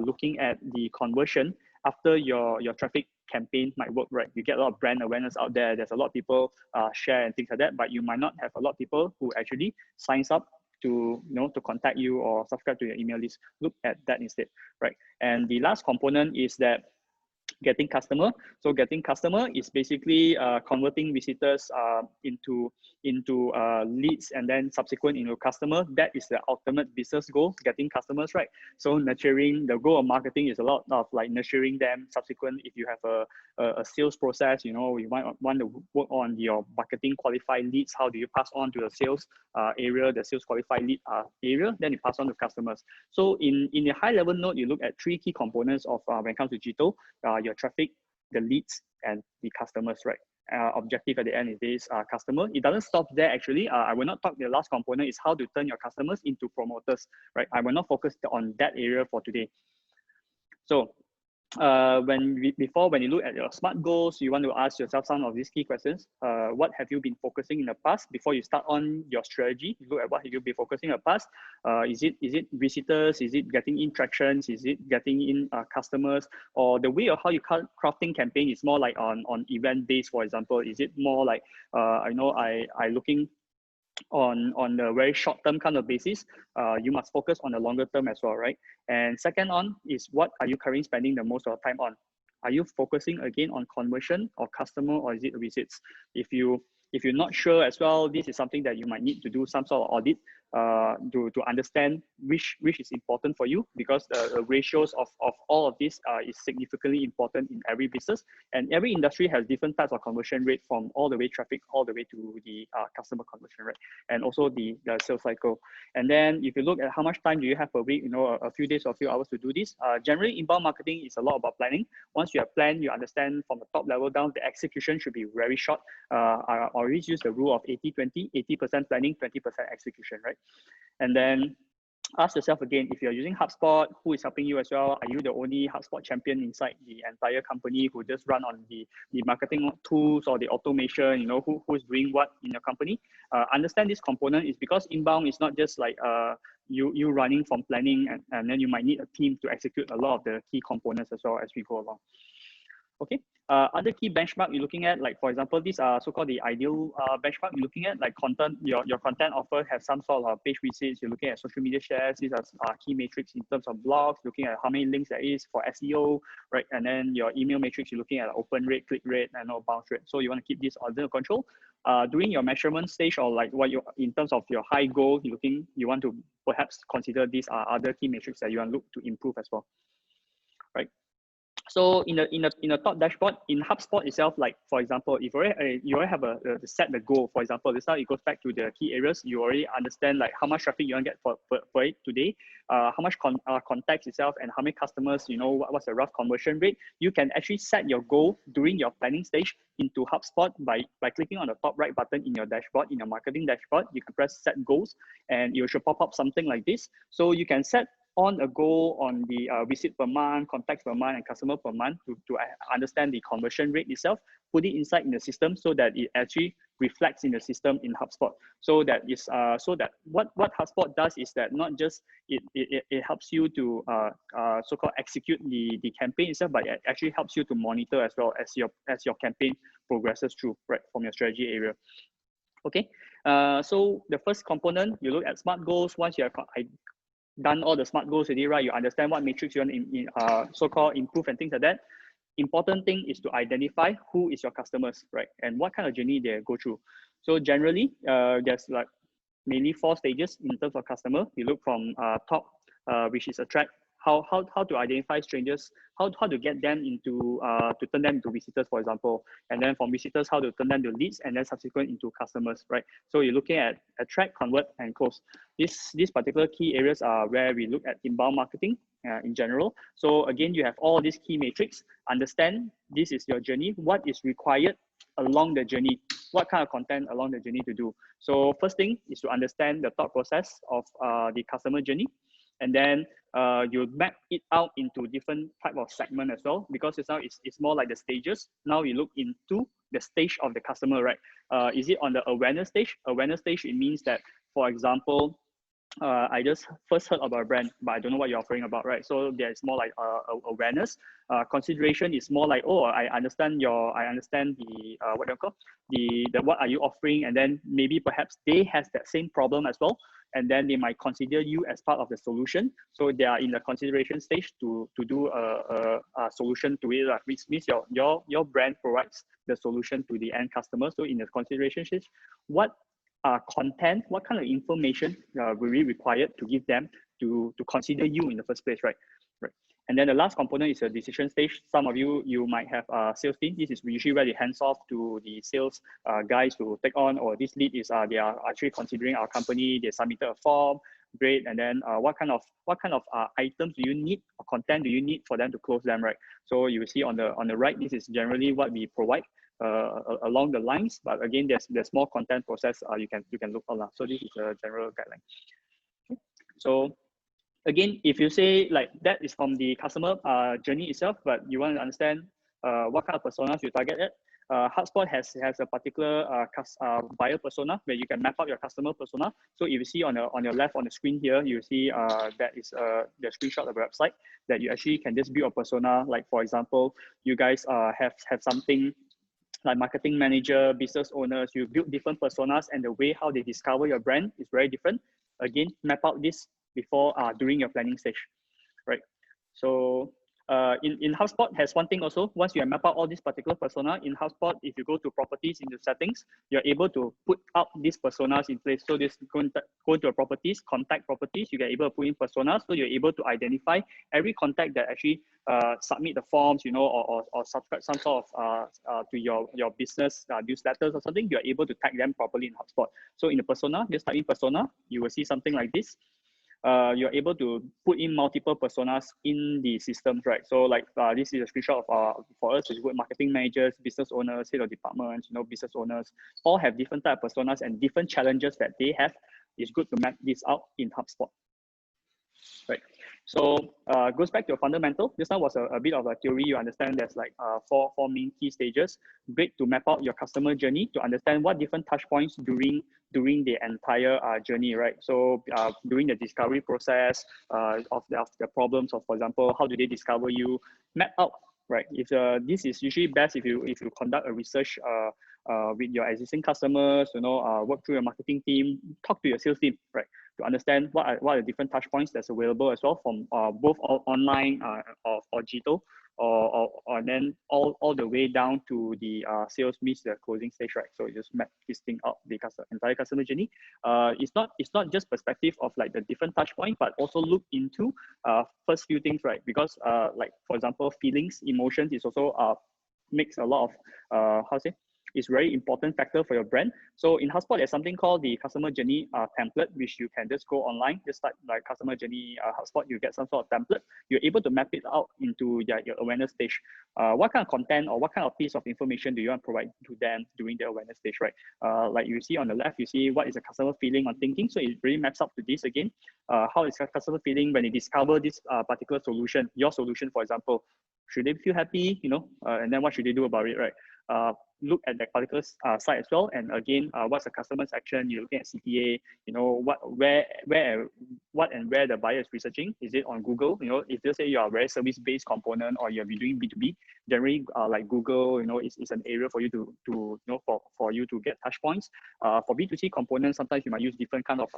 looking at the conversion after your traffic campaign might work, right? You get a lot of brand awareness out there. There's a lot of people share and things like that, but you might not have a lot of people who actually signs up to to contact you or subscribe to your email list. Look at that instead, right? And the last component is that getting customer. So getting customer is basically converting visitors into leads and then subsequent into customer. That is the ultimate business goal, getting customers, right? So nurturing, the goal of marketing is a lot of like nurturing them. Subsequent, if you have a sales process, you might want to work on your marketing qualified leads. How do you pass on to the sales area, the sales qualified lead area? Then you pass on to customers. So in a high level note, you look at three key components of when it comes to digital. Your traffic, the leads, and the customers, right? Objective at the end is customer. It doesn't stop there actually. I will not talk, the last component is how to turn your customers into promoters, right? I will not focus on that area for today. So when you look at your SMART goals, you want to ask yourself some of these key questions. What have you been focusing in the past before you start on your strategy? You look at what have you been focusing in the past. Is it visitors? Is it getting in tractions? Is it getting in customers? Or the way of how you crafting campaign is more like on event based, for example. Is it more like I looking on the very short term kind of basis? You must focus on the longer term as well, right? And second on is, what are you currently spending the most of the time on? Are you focusing again on conversion or customer, or is it visits? If you're not sure as well, this is something that you might need to do some sort of audit to understand which is important for you, because the ratios of all of this is significantly important in every business, and every industry has different types of conversion rate, from all the way traffic all the way to the customer conversion rate, and also the sales cycle. And then if you look at how much time do you have per week, a few days or a few hours to do this. Generally, inbound marketing is a lot about planning. Once you have planned, you understand from the top level down, the execution should be very short. I always use the rule of 80-20, 80% planning, 20% execution, right? And then ask yourself again, if you're using HubSpot, who is helping you as well? Are you the only HubSpot champion inside the entire company who just run on the marketing tools or the automation? Who's doing what in your company? Understand this component is because inbound is not just like you running from planning, and then you might need a team to execute a lot of the key components as well as we go along. Okay. Other key benchmark you're looking at, like for example, these are so-called the ideal benchmark you're looking at, like content, your content offer has some sort of page visits. You're looking at social media shares. These are key metrics in terms of blogs, looking at how many links there is for SEO, right? And then your email metrics, you're looking at open rate, click rate, and bounce rate. So you want to keep this under control. During your measurement stage, or like what you, in terms of your high goal, you want to perhaps consider these are other key metrics that you want to look to improve as well, right? So in the top dashboard in HubSpot itself, like for example, if you already have set the goal. For example, this now it goes back to the key areas. You already understand like how much traffic you want to get for it today, how much contacts itself, and how many customers. What's the rough conversion rate. You can actually set your goal during your planning stage into HubSpot by clicking on the top right button in your dashboard, in your marketing dashboard. You can press set goals, and it should pop up something like this. So you can set on a goal on the visit per month, contacts per month, and customer per month to understand the conversion rate itself, put it inside in the system so that it actually reflects in the system in HubSpot. So that is what HubSpot does is that not just it helps you to so-called execute the campaign itself, but it actually helps you to monitor as well as your campaign progresses through, right, from your strategy area. Okay, so the first component, you look at SMART goals. Once you have done all the SMART goals already, right? You understand what metrics you want to so-called improve and things like that. Important thing is to identify who is your customers, right? And what kind of journey they go through. So generally, there's like mainly 4 stages in terms of customer. You look from top, which is attract. How to identify strangers, how to get them into to turn them into visitors, for example, and then from visitors, how to turn them to leads, and then subsequent into customers, right? So you're looking at attract, convert, and close. These particular key areas are where we look at inbound marketing in general. So again, you have all these key metrics. Understand this is your journey. What is required along the journey? What kind of content along the journey to do? So first thing is to understand the thought process of the customer journey. And then you map it out into different type of segment as well, because now it's more like the stages. Now you look into the stage of the customer, right? Is it on the awareness stage? Awareness stage, it means that, for example, I just first heard about a brand, but I don't know what you're offering about, right? So there's more like awareness. Consideration is more like, oh, I understand the what do you call the what are you offering, and then maybe perhaps they has that same problem as well, and then they might consider you as part of the solution. So they are in the consideration stage to do a solution to it, which means your brand provides the solution to the end customer. So in the consideration stage, what content, what kind of information will be required to give them to consider you in the first place, right? Right. And then the last component is a decision stage. Some of you might have a sales team. This is usually where they hands off to the sales guys to take on, or this lead is they are actually considering our company. They submitted a form, great. And then what kind of items do you need, or content do you need for them to close them, right? So you see on the right, this is generally what we provide along the lines, but again, there's more content process you can look on. So this is a general guideline. Okay. So again, if you say like that is from the customer journey itself, but you want to understand what kind of personas you target at, HubSpot has a particular buyer persona where you can map out your customer persona. So if you see on your left on the screen here, you see that is the screenshot of the website that you actually can just build a persona. Like for example, you guys have something like marketing manager, business owners, you build different personas, and the way how they discover your brand is very different. Again, map out this before during your planning stage, right? So in HubSpot has one thing also. Once you map out all these particular persona in HubSpot, if you go to properties in the settings, you're able to put up these personas in place. So this go to a properties, contact properties, you get able to put in personas. So you're able to identify every contact that actually submit the forms, you know, or subscribe some sort of to your business newsletters or something. You're able to tag them properly in HubSpot. So in the persona, just type in persona, you will see something like this. You're able to put in multiple personas in the systems, right? So like this is a screenshot of for us, it's good marketing managers, business owners, head of departments, you know, business owners, all have different type of personas and different challenges that they have. It's good to map this out in HubSpot, right? So goes back to your fundamental. This one was a bit of a theory. You understand there's like four main key stages. Great to map out your customer journey to understand what different touch points during the entire journey, right? So during the discovery process of the problems of, for example, how do they discover you? Map out, right? If this is usually best if you conduct a research with your existing customers, you know, work through your marketing team, talk to your sales team, right? To understand what are the different touch points that's available as well from both online or digital, or then all the way down to the sales meets the closing stage, right? So you just map this thing out, the entire customer journey. It's not just perspective of like the different touch point, but also look into first few things, right? Because like for example, feelings, emotions is also makes a lot of is very important factor for your brand. So in HubSpot, there's something called the customer journey template, which you can just go online, just type like customer journey HubSpot, you get some sort of template. You're able to map it out into your awareness stage. What kind of content or what kind of piece of information do you want to provide to them during the awareness stage, right? Like you see on the left, you see what is the customer feeling or thinking. So it really maps up to this again. How is the customer feeling when they discover this particular solution, your solution, for example? Should they feel happy, you know, and then what should they do about it, right? Look at that particular site as well. And again, what's the customer's action? You're looking at CTA, you know, what and where the buyer is researching. Is it on Google? You know, if you say you are a very service-based component or you'll be doing B2B, generally like Google, you know, is an area for you to you know, for you to get touch points. For B2C components, sometimes you might use different kind of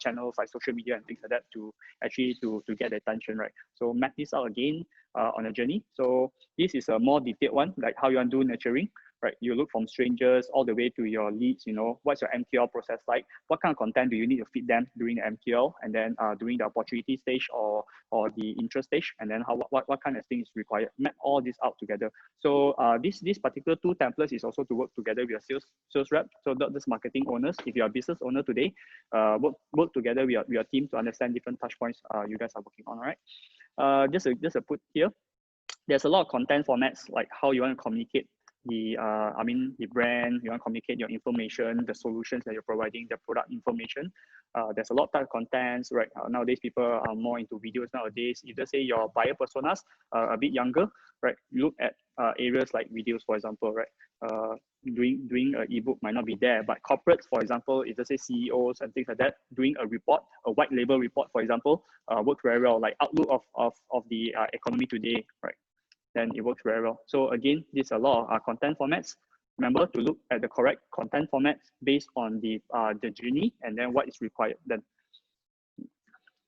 channels like social media and things like that to actually to get the attention, right? So map this out again on a journey. So this is a more detailed one, like how you want to do nurturing, right? You look from strangers all the way to your leads, you know, what's your MQL process like? What kind of content do you need to feed them during the MQL, and then during the opportunity stage or the interest stage, and then what kind of things is required? Map all this out together. So this particular two templates is also to work together with your sales rep. So not just marketing owners. If you're a business owner today, work together with your team to understand different touch points you guys are working on, right? Just a put here. There's a lot of content formats, like how you want to communicate the brand, you want to communicate your information, the solutions that you're providing, the product information. There's a lot of type of contents, right? Nowadays, people are more into videos nowadays. If let's say your buyer personas are a bit younger, right? Look at areas like videos, for example, right? Doing an ebook might not be there, but corporates, for example, if let's say CEOs and things like that, doing a report, a white label report, for example, works very well, like outlook of the economy today, right? Then it works very well. So again, there's a lot of content formats. Remember to look at the correct content formats based on the journey and then what is required then.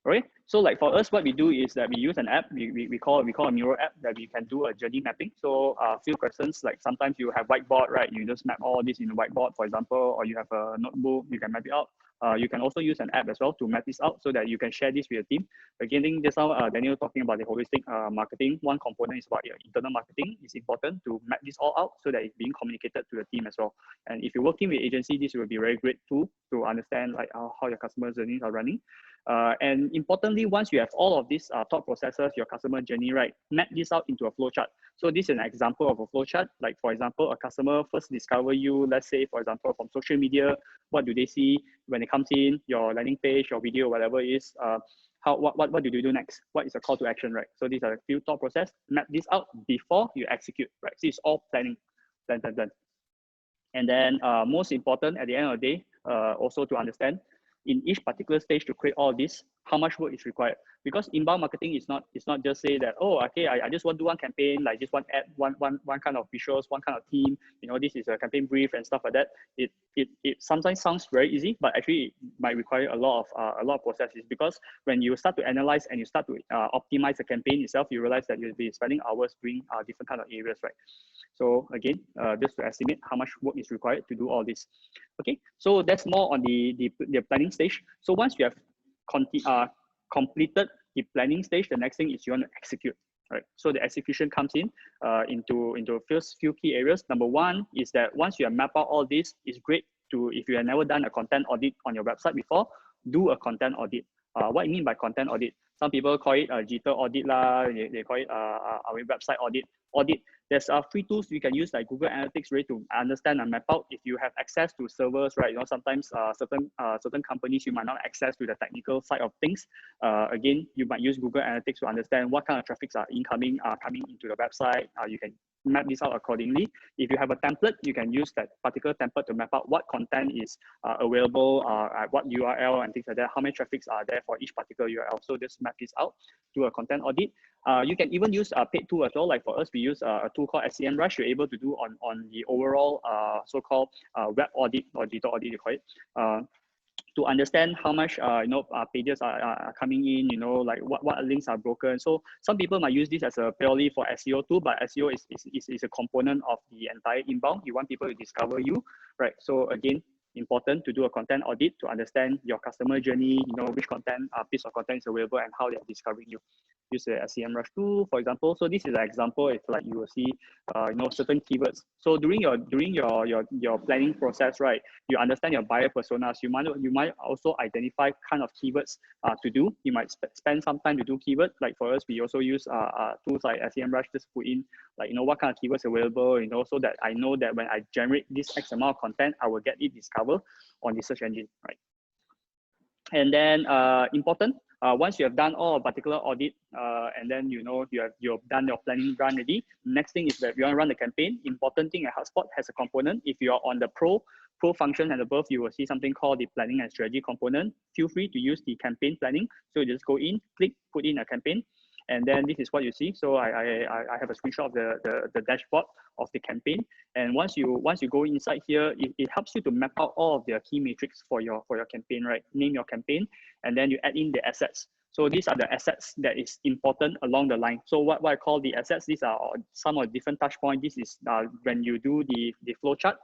Right. So like for us, what we do is that we use an app, we call a Miro app that we can do a journey mapping. So few questions, like sometimes you have whiteboard, right? You just map all this in the whiteboard, for example, or you have a notebook, you can map it out. You can also use an app as well to map this out so that you can share this with your team. Again, just now Daniel talking about the holistic marketing. One component is about your internal marketing. It's important to map this all out so that it's being communicated to the team as well. And if you're working with agency, this will be a very great tool to understand like how your customer journeys are running. And importantly, once you have all of these thought processes, your customer journey, right, map this out into a flowchart. So this is an example of a flowchart. Like for example, a customer first discover you, let's say, for example, from social media. What do they see when it comes in, your landing page, your video, whatever it is? What do you do next? What is a call to action, right? So these are a few thought process. Map this out before you execute, right? So it's all planning, done. And then most important at the end of the day, also to understand in each particular stage to create all this, how much work is required. Because inbound marketing is not just say that, oh, okay, I just want to do one campaign, like just one ad, one kind of visuals, one kind of theme, you know, this is a campaign brief and stuff like that. It sometimes sounds very easy, but actually it might require a lot of processes, because when you start to analyze and you start to optimize the campaign itself, you realize that you'll be spending hours doing different kind of areas, right? So again, just to estimate how much work is required to do all this. Okay, so that's more on the planning stage. So once you have completed the planning stage, the next thing is you want to execute. Right. So the execution comes in into first few key areas. Number one is that once you have mapped out all this, it's great to, if you have never done a content audit on your website before, do a content audit. What I mean by content audit? Some people call it a jitter audit lah. They call it our website audit. There's free tools you can use like Google Analytics, really, to understand and map out. If you have access to servers, right? You know, sometimes certain companies you might not access to the technical side of things. Again, you might use Google Analytics to understand what kind of traffics are incoming, coming into the website. You can map this out accordingly. If you have a template, you can use that particular template to map out what content is available, at what URL and things like that, how many traffics are there for each particular URL. So just map this out, do a content audit. You can even use a paid tool as well. Like for us, we use a tool called SEMrush. You're able to do on the overall so-called web audit or digital audit, you call it. To understand how much pages are coming in, you know, like what links are broken. So some people might use this as a purely for SEO tool, but SEO is a component of the entire inbound. You want people to discover you, right? So again, important to do a content audit to understand your customer journey, you know, which content, piece of content is available and how they're discovering you. Use the SEMrush tool, for example. So this is an example. If like you will see, certain keywords. So during your planning process, right, you understand your buyer personas. You might also identify kind of keywords to do. You might spend some time to do keywords. Like for us, we also use tools like SEMrush, just put in like, you know, what kind of keywords available, you know, so that I know that when I generate this X amount of content, I will get it discovered on the search engine, right? And then important, once you have done all a particular audit, and then you know you've done your planning run already. Next thing is that you want to run the campaign. Important thing at HubSpot has a component. If you are on the pro function and above, you will see something called the planning and strategy component. Feel free to use the campaign planning. So you just go in, click, put in a campaign, and then this is what you see. So I have a screenshot of the dashboard of the campaign. And once you go inside here, it helps you to map out all of the key metrics for your campaign, right? Name your campaign, and then you add in the assets. So these are the assets that is important along the line. So what I call the assets, these are some of the different touch points. This is when you do the flow chart.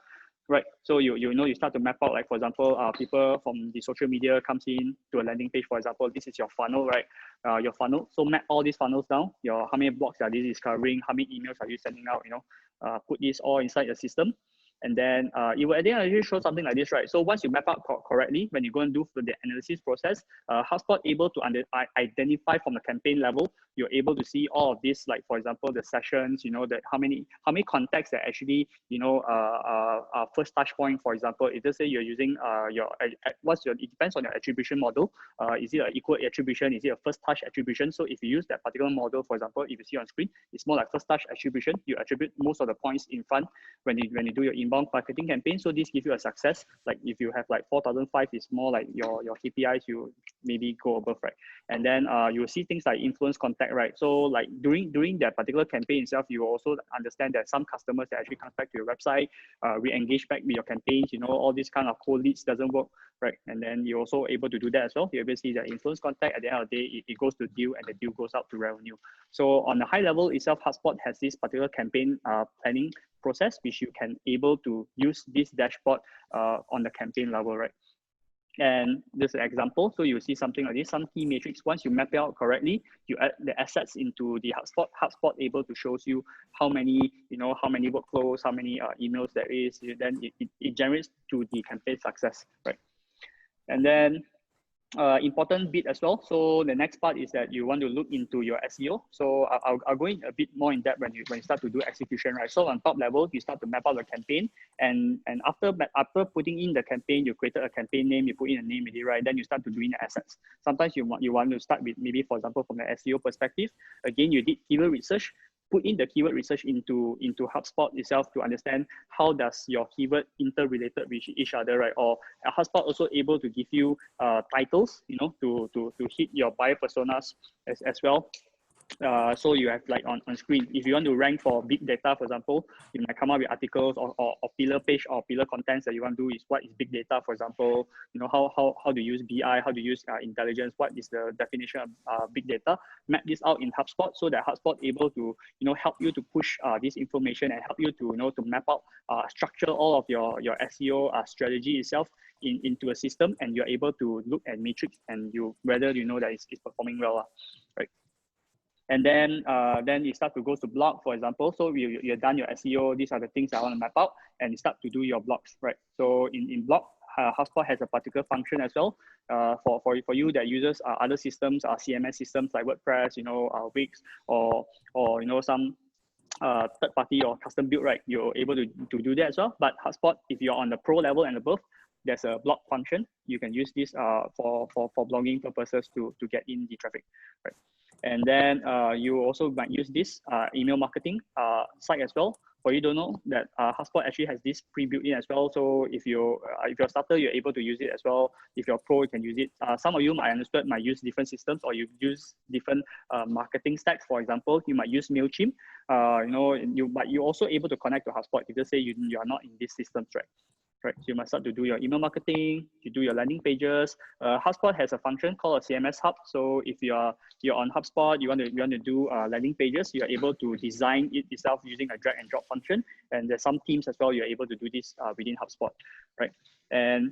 Right, so you start to map out, like for example, people from the social media comes in to a landing page, for example. This is your funnel, right? Your funnel. So map all these funnels down. How many blogs are these covering? How many emails are you sending out? You know, put this all inside the system. And then it will at the end actually show something like this, right? So once you map out correctly, when you go and do the analysis process, HubSpot able to identify from the campaign level, you're able to see all of this, like for example, the sessions, you know, that how many contacts that actually, you know, first touch point, for example, if let's say you're using it depends on your attribution model. Is it an equal attribution? Is it a first touch attribution? So if you use that particular model, for example, if you see on screen, it's more like first touch attribution. You attribute most of the points in front when you do your inbound marketing campaign. So this gives you a success. Like if you have like 4,005, it's more like your KPIs, you maybe go above, right? And then you will see things like influence contact, right? So like during that particular campaign itself, you also understand that some customers that actually comes back to your website, re-engage back with your campaigns, you know, all these kind of cold leads doesn't work, right? And then you're also able to do that as well. You obviously see the influence contact, at the end of the day, it goes to deal, and the deal goes out to revenue. So on the high level itself, HubSpot has this particular campaign planning process, which you can able to use this dashboard on the campaign level, right? And this is an example. So you see something like this, some key metrics. Once you map it out correctly, you add the assets into the HubSpot. HubSpot able to shows you how many, you know, how many workflows, how many emails there is. Then it generates to the campaign success, right? And then important bit as well. So the next part is that you want to look into your SEO. So I'll go in a bit more in depth when you start to do execution, right? So on top level, you start to map out the campaign, and after putting in the campaign, you created a campaign name, you put in a name already, right? Then you start to doing the assets. Sometimes you want to start with maybe, for example, from the SEO perspective. Again, you did keyword research. Put in the keyword research into HubSpot itself to understand how does your keyword interrelated with each other, right? Or HubSpot also able to give you titles, you know, to hit your buyer personas as well. So you have like on screen, if you want to rank for big data, for example, you might come up with articles or pillar page or pillar contents that you want to do is what is big data, for example, you know, how to use BI, how to use intelligence, what is the definition of big data, map this out in HubSpot so that HubSpot able to, you know, help you to push this information and help you to, you know, to map out, structure all of your SEO strategy itself into a system, and you're able to look at metrics and whether you know that it's performing well, right? And then you start to go to blog, for example. So you're done your SEO. These are the things I want to map out, and you start to do your blogs, right? So in blog, HubSpot has a particular function as well for you that uses other systems, CMS systems like WordPress, you know, Wix, or you know, some third party or custom build, right? You're able to do that as well. But HubSpot, if you're on the pro level and above, there's a blog function. You can use this for blogging purposes to get in the traffic, right? And then you also might use this email marketing site as well. For you don't know that HubSpot actually has this pre-built in as well. So if you're a starter, you're able to use it as well. If you're pro, you can use it. Some of you might understand might use different systems, or you use different marketing stacks. For example, you might use MailChimp. You know, you're also able to connect to HubSpot. If you say you are not in these systems, right? Right, so you must start to do your email marketing, you do your landing pages. HubSpot has a function called a CMS hub. So if you're on HubSpot, you want to do landing pages, you're able to design it yourself using a drag and drop function. And there's some teams as well, you're able to do this within HubSpot, right? And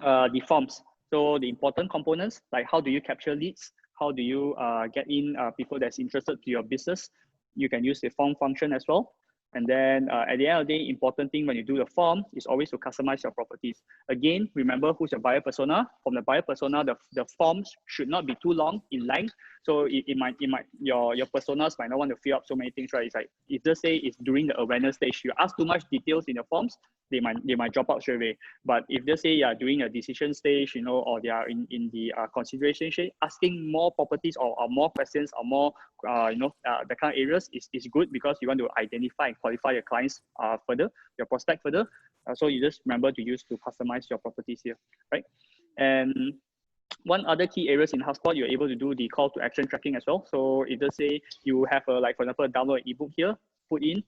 the forms. So the important components, like how do you capture leads? How do you get in people that's interested to your business? You can use the form function as well. And then at the end of the day, important thing when you do the form is always to customize your properties. Again, remember who's your buyer persona. From the buyer persona, the forms should not be too long in length. So your personas might not want to fill up so many things, right? It's like, if they say it's during the awareness stage, you ask too much details in the forms, they might drop out straight away. But if they say you are doing a decision stage, you know, or they are in the consideration stage, asking more properties or more questions or more, you know, the kind of areas is good, because you want to identify and qualify your clients further, your prospect further. So you just remember to customize your properties here, right? And one other key areas in HubSpot, you're able to do the call to action tracking as well. So if they say you have like, for example, download an ebook here, put in,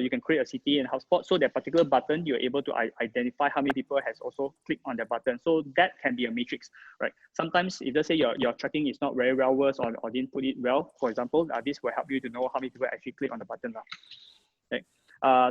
you can create a CTA in HubSpot. So that particular button, you're able to identify how many people has also clicked on that button. So that can be a matrix, right? Sometimes if they say your tracking is not very well versed or didn't put it well, for example, this will help you to know how many people actually click on the button. Okay.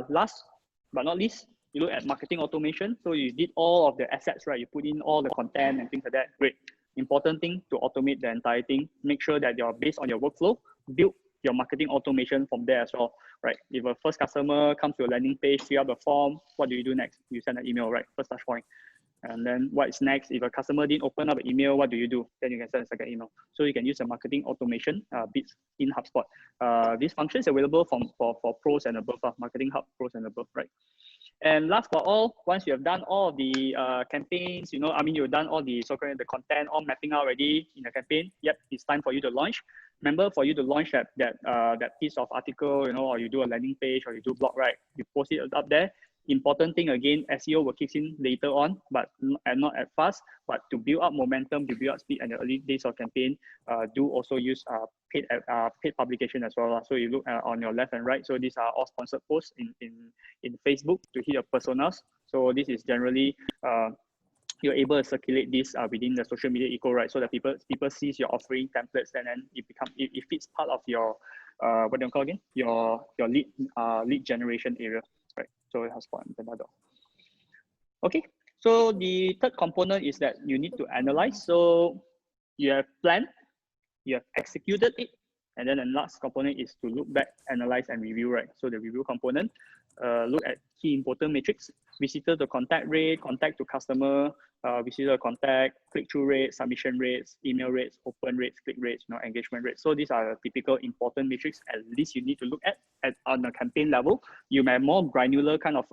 Last but not least, you look at marketing automation. So you did all of the assets, right? You put in all the content and things like that. Great. Important thing to automate the entire thing. Make sure that you're based on your workflow, build your marketing automation from there as well, right? If a first customer comes to a landing page, fill up the form, what do you do next? You send an email, right? First touch point. And then what is next? If a customer didn't open up an email, what do you do? Then you can send a second email. So you can use a marketing automation bits in HubSpot. This function is available for pros and above, Marketing Hub pros and above, right? And last but all, once you have done all of the campaigns, you've done all the so-called the content, all mapping out already in the campaign. Yep, it's time for you to launch. Remember, for you to launch that piece of article, or you do a landing page or you do blog, right? You post it up there. Important thing again, SEO will kick in later on, but not at fast. But to build up momentum, to build up speed in the early days of campaign, do also use paid publication as well. So you look on your left and right. So these are all sponsored posts in Facebook to hit your personas. So this is generally you're able to circulate this within the social media eco, right? So that people sees your offering templates, and then it fits part of your what do you call again? Your lead generation area. Right, so it has one another. Okay, so the third component is that you need to analyze. So you have planned, you have executed it, and then the last component is to look back, analyze, and review, right? So the review component, look at key important metrics: visitor to contact rate, contact to customer, visitor to contact, click-through rate, submission rates, email rates, open rates, click rates, engagement rates. So these are the typical important metrics at least you need to look at on a campaign level. You may have more granular kind of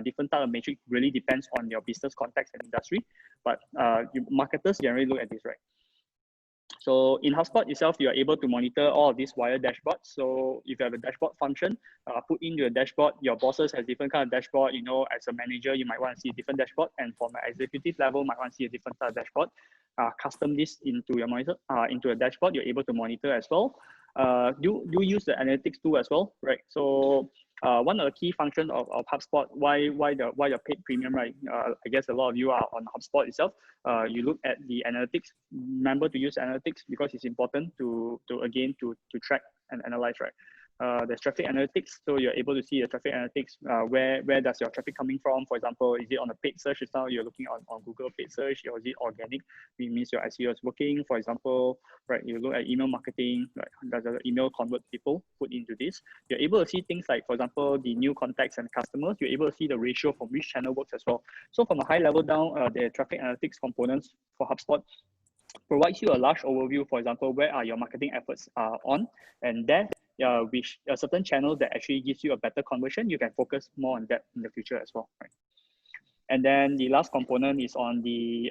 different type of metric, really depends on your business context and industry, but marketers generally look at this, right? So in HubSpot itself, you are able to monitor all of these via dashboards. So if you have a dashboard function, put in your dashboard. Your bosses have different kind of dashboard. As a manager, you might want to see a different dashboard, and from an executive level, might want to see a different type of dashboard. Custom this into your monitor, into a dashboard. You're able to monitor as well. Do use the analytics tool as well, right? So one of the key functions of HubSpot, why the paid premium, right? I guess a lot of you are on HubSpot itself. You look at the analytics. Remember to use analytics because it's important to track and analyze, right? There's traffic analytics, so you're able to see the traffic analytics. Where does your traffic coming from? For example, is it on a paid search? Now you're looking on Google paid search, or is it organic? It means your SEO is working. For example, right? You look at email marketing. Right? Does the email convert people? Put into this. You're able to see things like, for example, the new contacts and customers. You're able to see the ratio from which channel works as well. So from a high level down, the traffic analytics components for HubSpot provides you a large overview. For example, where are your marketing efforts on, and then which a certain channel that actually gives you a better conversion, you can focus more on that in the future as well, right? And then the last component is on the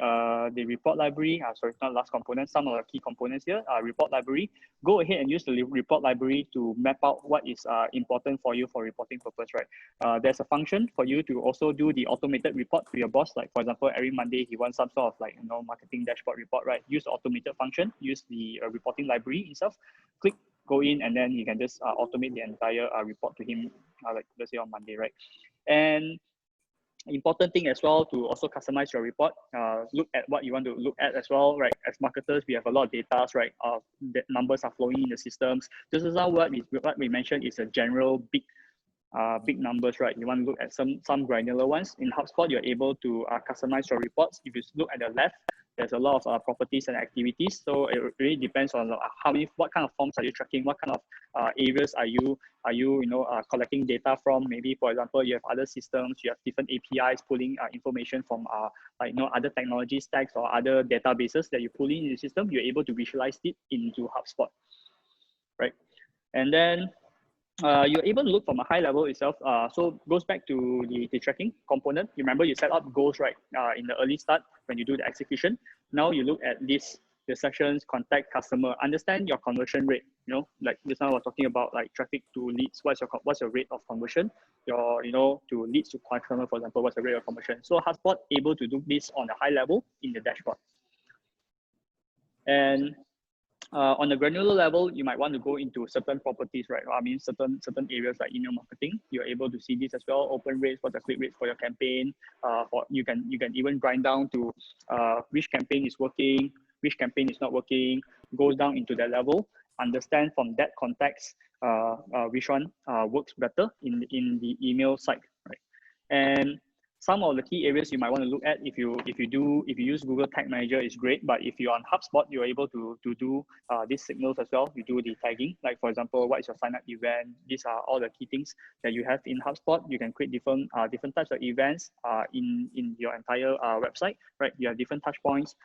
report library. Sorry, not last component, some of the key components here. Report library. Go ahead and use the report library to map out what is important for you for reporting purpose, right? There's a function for you to also do the automated report to your boss. Like for example, every Monday he wants some sort of marketing dashboard report, right? Use the automated function. Use the reporting library itself. Click, go in, and then you can just automate the entire report to him, like let's say on Monday, right? And important thing as well to also customize your report. Look at what you want to look at as well, right? As marketers, we have a lot of data, right? The numbers are flowing in the systems. This is not what we mentioned is a general big numbers, right? You want to look at some granular ones. In HubSpot, you're able to customize your reports. If you look at the left, there's a lot of properties and activities. So it really depends on what kind of forms are you tracking, what kind of areas are you collecting data from. Maybe, for example, you have other systems, you have different APIs pulling information from other technology stacks or other databases that you pull in the system. You're able to visualize it into HubSpot, right? And then you're able to look from a high level itself. So goes back to the tracking component. You remember you set up goals, right? In the early start when you do the execution. Now you look at the sections, contact customer, understand your conversion rate. Like just now we're talking about like traffic to leads. What's your rate of conversion? To leads to customer, for example, what's the rate of conversion? So HubSpot able to do this on a high level in the dashboard. And on the granular level, you might want to go into certain properties, right? I mean, certain areas like email marketing. You're able to see this as well. Open rates, what's the click rates for your campaign? You can even grind down to which campaign is working, which campaign is not working. Goes down into that level. Understand from that context which one works better in the email side, right? And some of the key areas you might want to look at if you use Google Tag Manager is great, but if you're on HubSpot, you're able to do these signals as well. You do the tagging, like for example, what is your sign up event? These are all the key things that you have in HubSpot. You can create different types of events in your entire website, right? You have different touch points,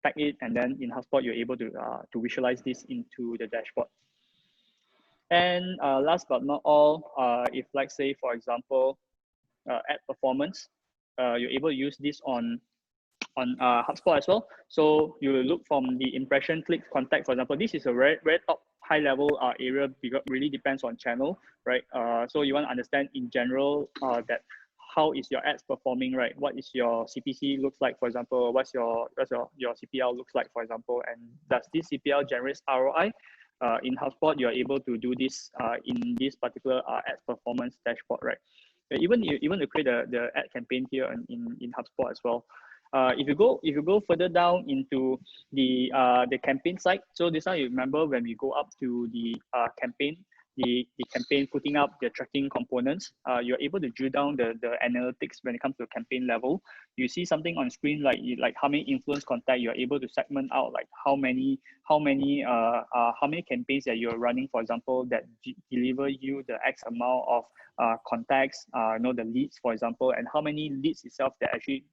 tag it, and then in HubSpot you're able to visualize this into the dashboard. And last but not all, if like say for example, ad performance, you're able to use this on HubSpot as well. So you will look from the impression, clicks, contact, for example. This is a very top high level area because it really depends on channel, right? So you want to understand in general that how is your ads performing, right? What is your CPC looks like, for example? What's your CPL looks like, for example? And does this CPL generate ROI? In HubSpot, you're able to do this in this particular ads performance dashboard, right? Even to create the ad campaign here in HubSpot as well. If you go further down into the campaign side, so this one you remember when we go up to the campaign, the campaign putting up the tracking components, you're able to drill down the analytics when it comes to campaign level. You see something on screen like how many influence contact, you're able to segment out like how many campaigns that you're running, for example, that deliver you the X amount of contacts, the leads, for example, and how many leads itself that actually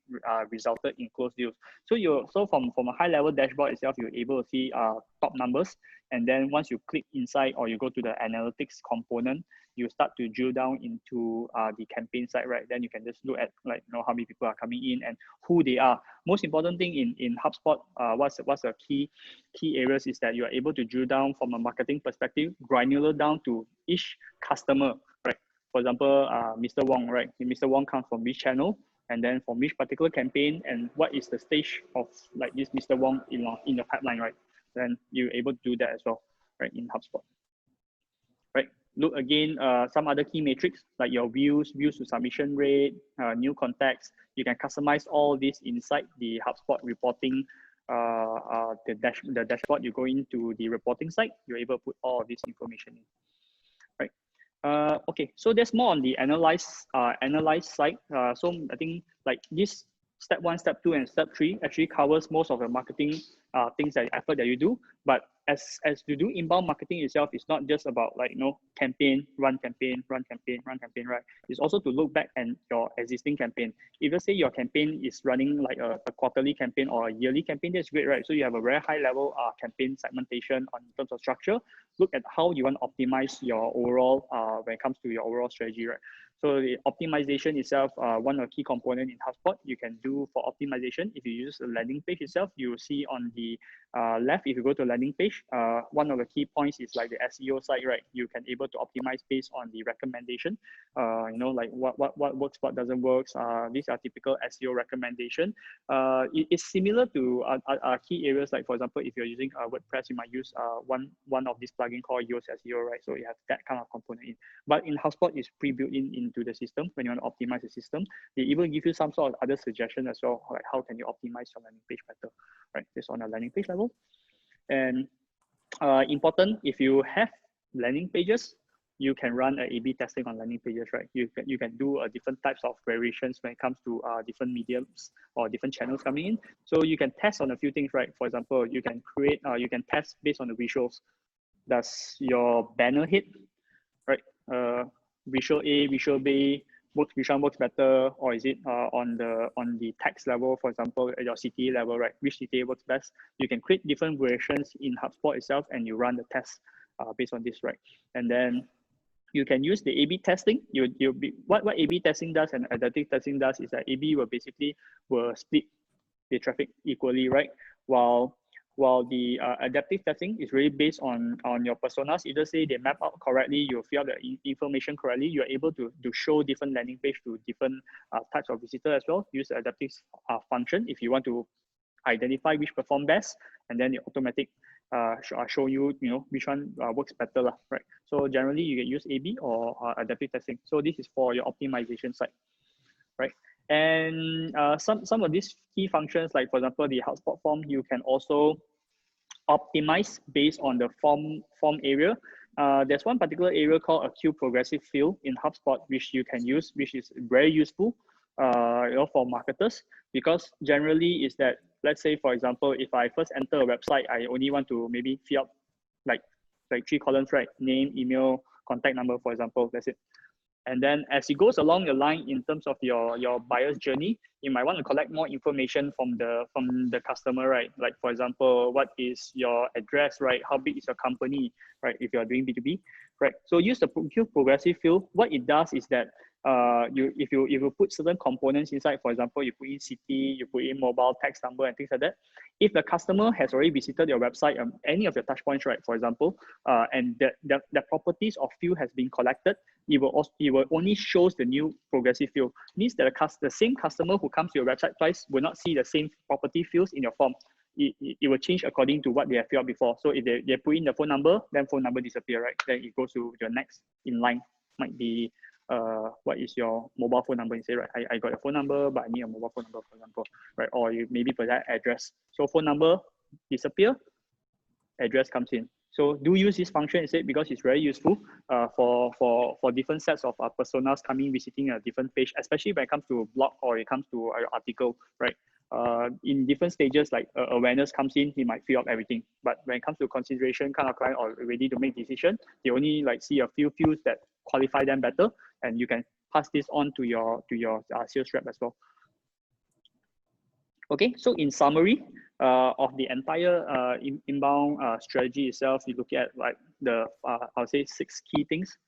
resulted in closed deals. So from a high level dashboard itself, you're able to see top numbers. And then once you click inside or you go to the analytics component, you start to drill down into the campaign side, right? Then you can just look at how many people are coming in and who they are. Most important thing in HubSpot, what's the key areas is that you are able to drill down from a marketing perspective, granular down to each customer, right? For example, Mr. Wong, right? Mr. Wong comes from which channel, and then from which particular campaign, and what is the stage of like this Mr. Wong in the pipeline, right? Then you're able to do that as well, right, in HubSpot. Right. Look again, some other key metrics like your views to submission rate, new contacts. You can customize all this inside the HubSpot reporting. The dashboard. You go into the reporting site, you're able to put all of this information in. Right. Okay, so there's more on the analyze side. So I think like this step 1, step 2, and step 3 actually covers most of the marketing things effort that you do. But as you do inbound marketing itself, it's not just about campaign, run campaign, right? It's also to look back at your existing campaign. If you say your campaign is running like a quarterly campaign or a yearly campaign, that's great, right? So you have a very high level campaign segmentation in terms of structure. Look at how you want to optimize your overall when it comes to your overall strategy, right? So the optimization itself, one of the key components in HubSpot you can do for optimization. If you use the landing page itself, you will see on the left, if you go to landing page, one of the key points is like the SEO side, right? You can able to optimize based on the recommendation, like what works, what doesn't work. These are typical SEO recommendation. It's similar to key areas, like for example, if you're using WordPress, you might use one of these plugin called Yoast SEO, right? So you have that kind of component in. But in HubSpot, it's pre-built into the system. When you want to optimize the system, they even give you some sort of other suggestion as well, like how can you optimize your landing page better, right? This on a landing page level. And important, if you have landing pages, you can run an A/B testing on landing pages, right? You can do different types of variations when it comes to different mediums or different channels coming in. So you can test on a few things, right? For example, you can test based on the visuals. Does your banner hit, right? Visual A, visual B, which one works better, or is it on the text level, for example, at your CTA level, right? Which CTA works best? You can create different variations in HubSpot itself, and you run the test based on this, right? And then you can use the A/B testing. What A/B testing does and adaptive testing does is that A/B will split the traffic equally, right? While the adaptive testing is really based on your personas. Either say they map out correctly, you fill out the information correctly, you're able to show different landing page to different types of visitor as well. Use the adaptive function if you want to identify which perform best, and then the automatic show you which one works better, right? So generally you can use A/B or adaptive testing. So this is for your optimization side, right? And some of these key functions, like for example, the HubSpot form, you can also optimize based on the form area. There's one particular area called a queue progressive field in HubSpot, which you can use, which is very useful. for marketers, because generally is that, let's say for example, if I first enter a website, I only want to maybe fill up like 3 columns, right? Name, email, contact number, for example. That's it. And then as it goes along the line in terms of your buyer's journey, you might want to collect more information from the customer, right? Like for example, what is your address, right? How big is your company, right? If you're doing B2B, right? So use the progressive field. What it does is that if you put certain components inside, for example, you put in city, you put in mobile, text number, and things like that. If the customer has already visited your website, any of your touch points, right, for example, and the properties of field has been collected, it will only shows the new progressive field. Means that the same customer who comes to your website twice will not see the same property fields in your form. It will change according to what they have filled out before. So if they put in the phone number, then phone number disappear, right? Then it goes to your next in line. Might be what is your mobile phone number? You say, right, I got your phone number, but I need a mobile phone number, for example, right? Or you maybe put that address. So phone number disappear, address comes in. So do use this function instead, because it's very useful for different sets of personas coming visiting a different page, especially when it comes to a blog or it comes to an article, right? In different stages, like awareness comes in, he might fill up everything. But when it comes to consideration kind of client or ready to make decision, they only like see a few fields that qualify them better, and you can pass this on to your sales rep as well. Okay, so in summary of the entire inbound strategy itself, you look at like the I'll say 6 key things.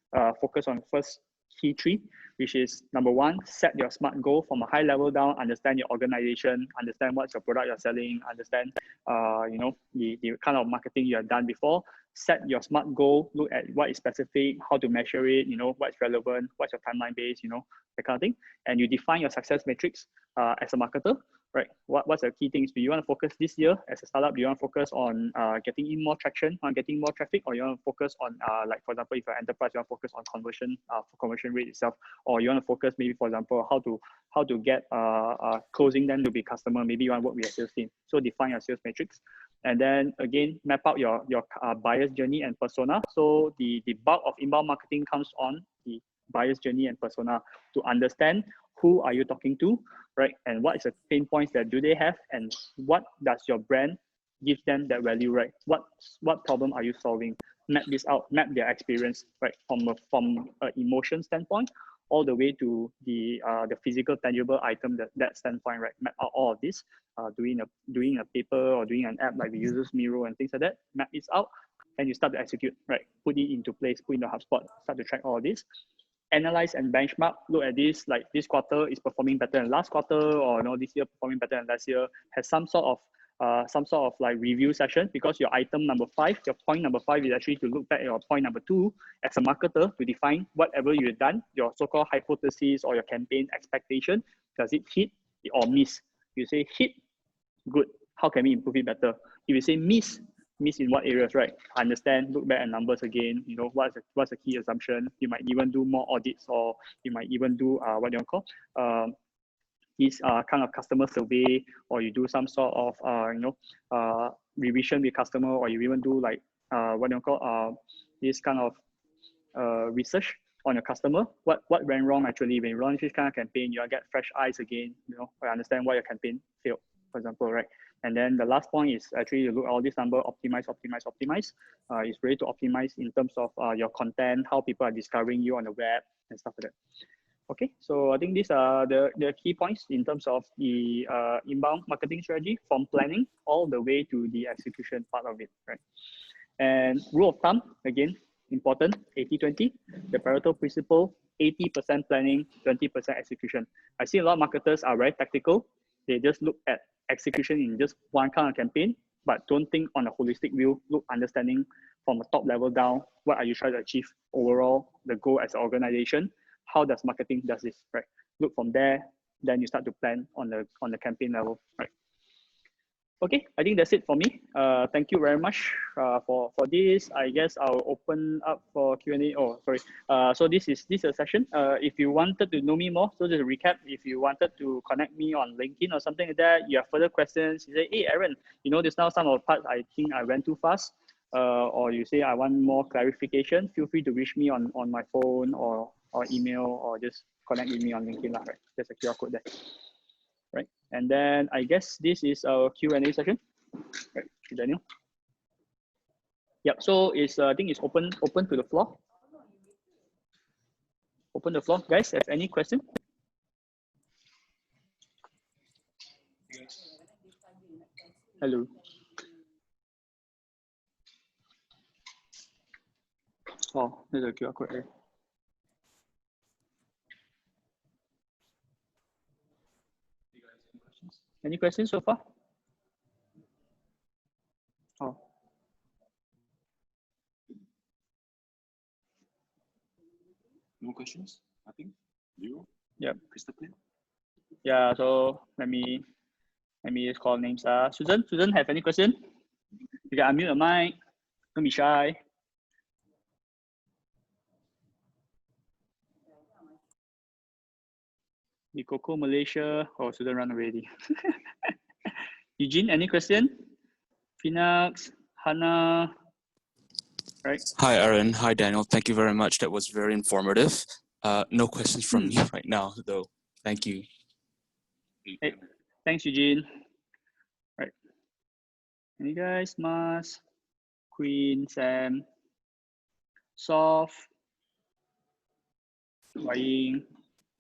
Focus on first key 3, which is number 1, set your SMART goal from a high level down, understand your organization, understand what's your product you're selling, understand the kind of marketing you have done before. Set your SMART goal, look at what is specific, how to measure it, what's relevant, what's your timeline base, that kind of thing. And you define your success metrics as a marketer, right? What's the key things? Do you want to focus this year as a startup? Do you want to focus on getting in more traction, on getting more traffic, or you want to focus on like for example, if you're enterprise, you want to focus on conversion rate itself, or you want to focus maybe for example how to get closing them to be customer. Maybe you want to work with your sales team. So define your sales metrics, and then again map out your buyer's journey and persona. So the bulk of inbound marketing comes on the buyer's journey and persona, to understand who are you talking to, right? And what is the pain points that do they have, and what does your brand give them that value, right? What problem are you solving? Map this out, map their experience, right? From an emotion standpoint, all the way to the physical tangible item that standpoint, right? Map out all of this, doing a paper or doing an app like the Users Miro and things like that. Map this out, and you start to execute, right? Put it into place, put in the HubSpot, start to track all of this. Analyze and benchmark, look at this, like this quarter is performing better than last quarter, or this year performing better than last year. Has some sort of like review session, because your item number 5, your point number 5 is actually to look back at your point number 2 as a marketer, to define whatever you've done, your so-called hypothesis or your campaign expectation. Does it hit or miss? You say hit, good. How can we improve it better? If you say miss in what areas, right? Understand, look back at numbers again, what's the key assumption. You might even do more audits, or you might even do what do you call this kind of customer survey, or you do some sort of revision with customer, or you even do like what do you call this kind of research on your customer. What went wrong actually when you launch this kind of campaign? You get fresh eyes again, or understand why your campaign failed, for example, right? And then the last point is actually you look at all this number, optimize. It's really to optimize in terms of your content, how people are discovering you on the web and stuff like that. Okay, so I think these are the key points in terms of the inbound marketing strategy, from planning all the way to the execution part of it, right? And rule of thumb, again, important, 80-20, the Pareto principle, 80% planning, 20% execution. I see a lot of marketers are very tactical. They just look at execution in just one kind of campaign, but don't think on a holistic view, look understanding from a top level down, what are you trying to achieve overall, the goal as an organization, how does marketing does this, right? Look from there, then you start to plan on the campaign level, right? Okay, I think that's it for me. Thank you very much for this. I guess I'll open up for Q&A. Oh, sorry. So this is a session. If you wanted to know me more, so just a recap, if you wanted to connect me on LinkedIn or something like that, you have further questions, you say, hey, Aaron, this now some of the parts I think I went too fast. or you say I want more clarification, feel free to reach me on my phone or email, or just connect with me on LinkedIn, right? There's a QR code there, right? And then I guess this is our Q&A session, right, Daniel? Yep. So it's I think it's open to the floor. Open the floor, guys. Have any question? Hello. Oh, there's a QR code there. Any questions so far? Oh. No questions? Nothing? Zero? Yep. Crystal clear? Yeah, so let me just call names. Susan, have any question? You can unmute your mic. Don't be shy. The Coco Malaysia. Oh, Susan run already. Eugene, any question? Phoenix, Hannah. Right. Hi, Aaron. Hi, Daniel. Thank you very much. That was very informative. No questions from me right now, though. Thank you. Hey, thanks, Eugene. Right. Any guys? Mas, Queen, Sam, Soft, Waying.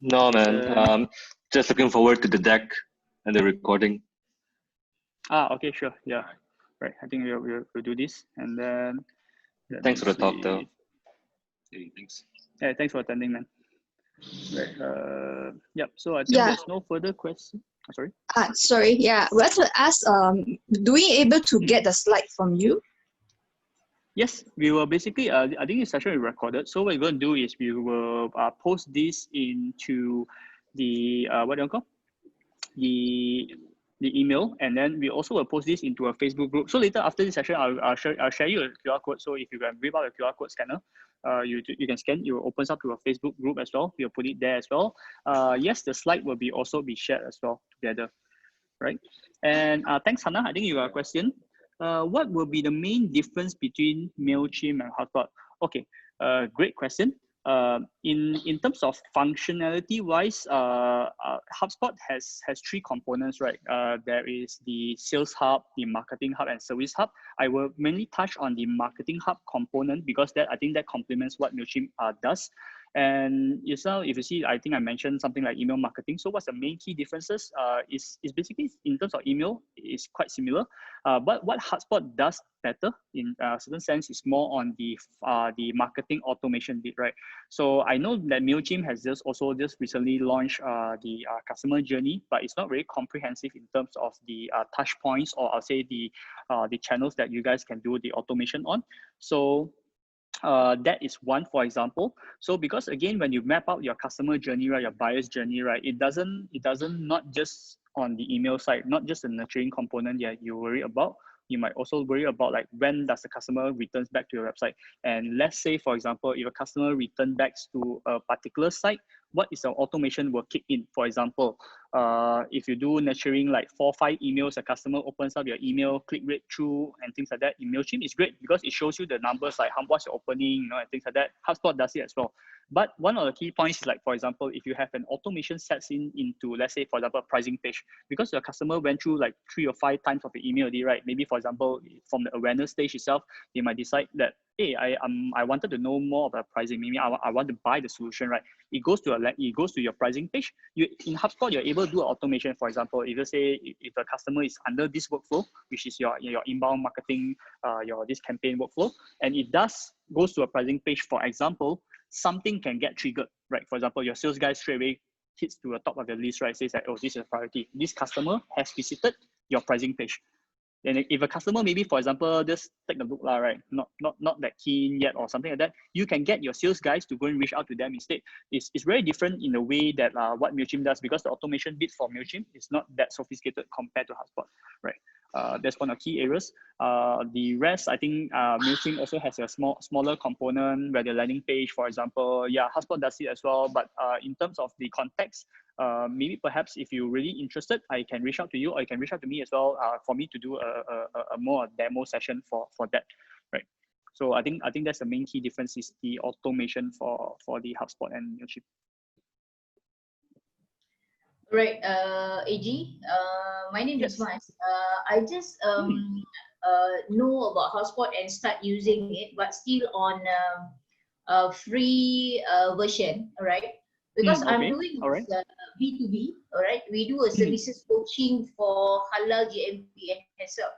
No, man. Just looking forward to the deck and the recording. Okay, sure. Yeah. Right. I think we'll do this, and then. Thanks for the talk, though. Hey, thanks. Yeah, thanks for attending, man. Right. Yep. So I think there's no further question. Sorry. Sorry. Yeah, we want to ask. Do we able to get the slide from you? Yes, we will basically. I think this session is recorded. So what we're going to do is we will post this into the what do you call the email, and then we also will post this into a Facebook group. So later after this session, I'll share you a QR code. So if you can rip out a QR code scanner, you can scan. It opens up to a Facebook group as well. We'll put it there as well. Yes, the slide will also be shared as well together, right? And thanks, Hannah. I think you got a question. What will be the main difference between MailChimp and HubSpot? Okay, great question. In terms of functionality wise, HubSpot has three components, right? There is the Sales Hub, the Marketing Hub, and Service Hub. I will mainly touch on the Marketing Hub component because I think that complements what MailChimp does. And yourself, if you see, I think I mentioned something like email marketing. So what's the main key differences? Is basically in terms of email, is quite similar. But what HubSpot does better in a certain sense is more on the marketing automation bit, right? So I know that MailChimp has just recently launched the customer journey, but it's not very comprehensive in terms of the touch points, or I'll say the channels that you guys can do the automation on. So that is one, for example. So because again, when you map out your customer journey, right, your buyer's journey, right, it doesn't not just on the email side, not just the nurturing component that you worry about. You might also worry about like when does the customer returns back to your website. And let's say, for example, if a customer return back to a particular site, what is the automation will kick in? For example, if you do nurturing like 4 or 5 emails, a customer opens up your email, click read through and things like that. In MailChimp, it's great because it shows you the numbers like how much you're opening, you know, and things like that. HubSpot does it as well. But one of the key points is like, for example, if you have an automation sets into, let's say, for example, a pricing page, because your customer went through like 3 or 5 times of the email already, right? Maybe, for example, from the awareness stage itself, they might decide that, hey, I wanted to know more about pricing. Maybe I want to buy the solution, right? It goes to your pricing page. In HubSpot, you're able to do automation. For example, if you say if a customer is under this workflow, which is your inbound marketing, this campaign workflow, and it goes to a pricing page, for example, something can get triggered, right? For example, your sales guy straight away hits to the top of the list, right? Says that, oh, this is a priority. This customer has visited your pricing page. And if a customer maybe, for example, just take a look, right? Not that keen yet or something like that, you can get your sales guys to go and reach out to them instead. It's very different in the way that what MailChimp does, because the automation bit for MailChimp is not that sophisticated compared to HubSpot, right? That's one of the key areas. The rest, I think MailChimp also has a smaller component where the landing page, for example, yeah, HubSpot does it as well. But in terms of the context, maybe perhaps if you're really interested, I can reach out to you, or you can reach out to me as well for me to do a more demo session for that, right? So I think that's the main key difference is the automation for the HubSpot and Mailchimp. Right, AG, my name is Yes. Mas. I just know about HubSpot and start using it, but still on a free version, all right? Because I'm Okay. doing All right. this B2B, all right? We do a services coaching for halal, GMP, and HESL.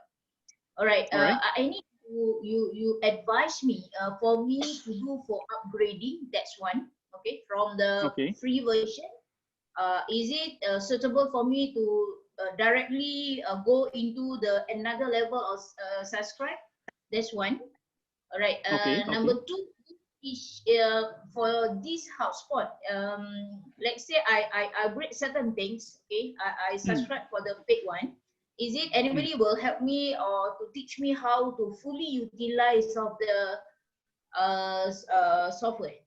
All right. All right. I need you advise me for me to do for upgrading. That's one. Okay, from the Okay. free version. Is it suitable for me to directly go into the another level of subscribe? That's one. All right. Okay. Number two is for this HubSpot. Let's say I upgrade certain things. Okay, I subscribe for the paid one. Is it anybody will help me or to teach me how to fully utilize of the software?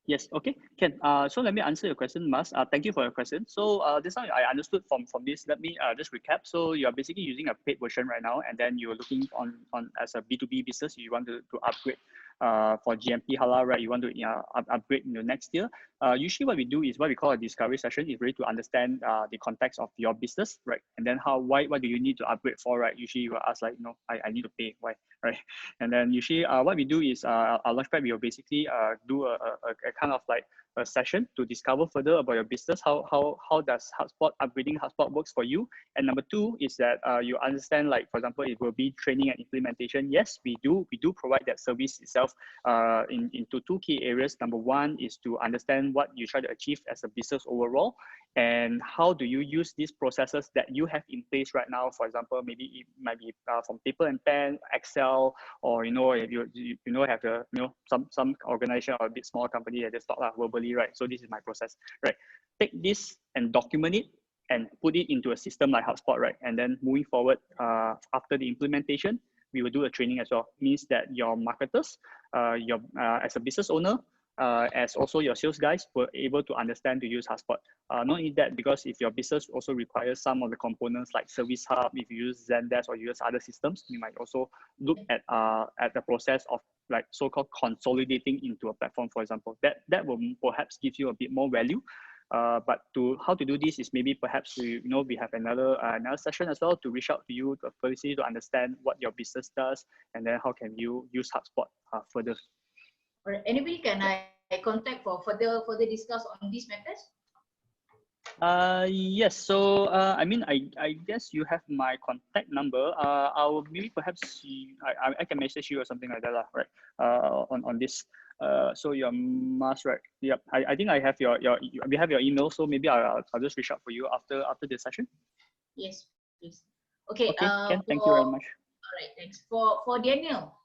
Yes, okay, can. So let me answer your question, Mas. Thank you for your question. So this one I understood from this. Let me just recap. So you are basically using a paid version right now, and then you're looking on as a B2B business, you want to upgrade for GMP halal, right? You want to upgrade in the next year. Usually what we do is what we call a discovery session, is really to understand the context of your business, right? And then what do you need to upgrade for, right? Usually you will ask like, I need to pay, why, right? And then usually what we do is our Launchpad will basically do a kind of like a session to discover further about your business, how does HubSpot, upgrading HubSpot works for you. And number two is that you understand, like, for example, it will be training and implementation. Yes, we do provide that service itself into two key areas. Number one is to understand what you try to achieve as a business overall, and how do you use these processes that you have in place right now. For example, maybe it might be from paper and pen, Excel, or if you have a some organization or a bit small company that just talk verbally, right? So this is my process, right? Take this and document it and put it into a system like HubSpot, right? And then moving forward, after the implementation, we will do a training as well. Means that your marketers, as a business owner, as also your sales guys were able to understand to use HubSpot. Not only that, because if your business also requires some of the components like Service Hub, if you use Zendesk or you use other systems, you might also look at the process of like so-called consolidating into a platform, for example. That will perhaps give you a bit more value. But how to do this is maybe perhaps we have another session as well to reach out to you to understand what your business does, and then how can you use HubSpot further. Or anybody can I contact for further discuss on these matters? Yes. So I mean, I guess you have my contact number. I'll maybe perhaps I can message you or something like that, right? On this. So your Mas, right? Yep. I think I have we have your email. So maybe I'll just reach out for you after this session. Yes, please. Okay. Ken, thank you very much. All right. Thanks for Daniel.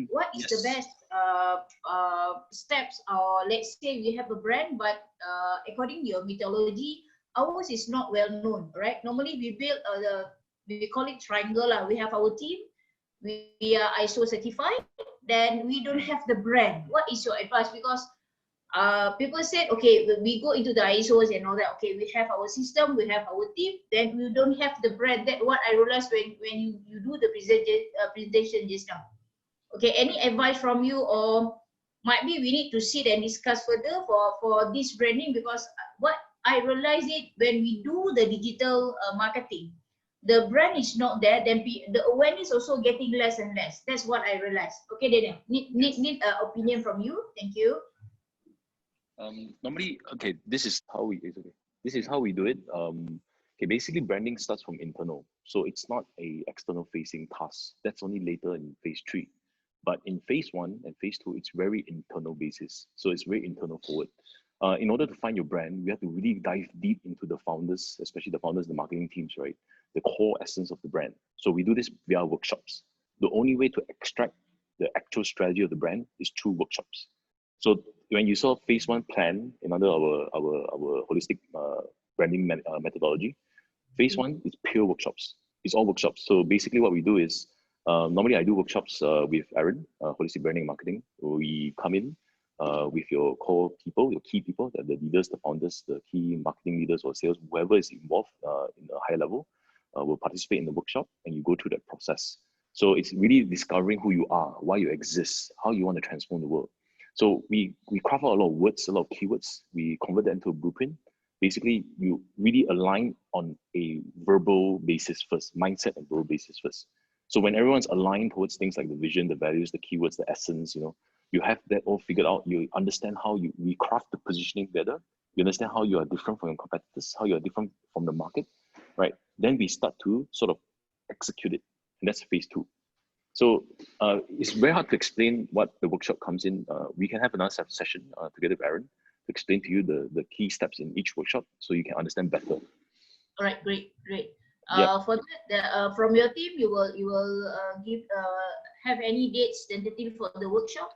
What is the best steps, or let's say we have a brand, but according to your methodology, ours is not well known, right? Normally we build we call it triangle. We have our team, we are ISO certified, then we don't have the brand. What is your advice? Because people said, okay, we go into the ISOs and all that. Okay, we have our system, we have our team, then we don't have the brand. That what I realized when you do the presentation just now. Okay, any advice from you, or might be we need to sit and discuss further for this branding? Because what I realized it when we do the digital marketing, the brand is not there, then the awareness also getting less and less. That's what I realized. Okay, Daniel, need opinion from you. Thank you. Normally, okay, this is how we do it. Okay, basically branding starts from internal, so it's not a external facing task. That's only later in phase 3. But in phase 1 and phase 2, it's very internal basis. So it's very internal forward. In order to find your brand, we have to really dive deep into the founders, especially the founders, the marketing teams, right? The core essence of the brand. So we do this via workshops. The only way to extract the actual strategy of the brand is through workshops. So when you saw phase 1 plan in under our holistic branding methodology, phase 1 is pure workshops. It's all workshops. So basically what we do is, normally I do workshops with Aaron, holistic branding and marketing. We come in with your core people, your key people, the leaders, the founders, the key marketing leaders or sales, whoever is involved in a high level will participate in the workshop, and you go through that process. So it's really discovering who you are, why you exist, how you want to transform the world. So we craft out a lot of words, a lot of keywords. We convert that into a blueprint. Basically, you really align on a verbal basis first, mindset and verbal basis first. So when everyone's aligned towards things like the vision, the values, the keywords, the essence, you have that all figured out. You understand how we craft the positioning better. You understand how you are different from your competitors, how you are different from the market, right? Then we start to sort of execute it. And that's phase 2. So it's very hard to explain what the workshop comes in. We can have another session together with Aaron to explain to you the key steps in each workshop so you can understand better. All right, great. Yep. For that, from your team, you will have any dates tentative for the workshop?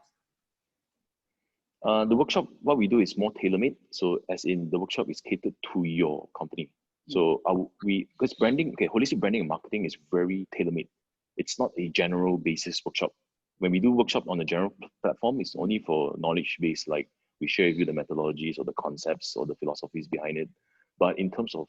The workshop, what we do is more tailor-made. So as in the workshop is catered to your company. So because branding, holistic branding and marketing is very tailor-made. It's not a general basis workshop. When we do workshop on a general platform, it's only for knowledge base, like we share with you the methodologies or the concepts or the philosophies behind it. But in terms of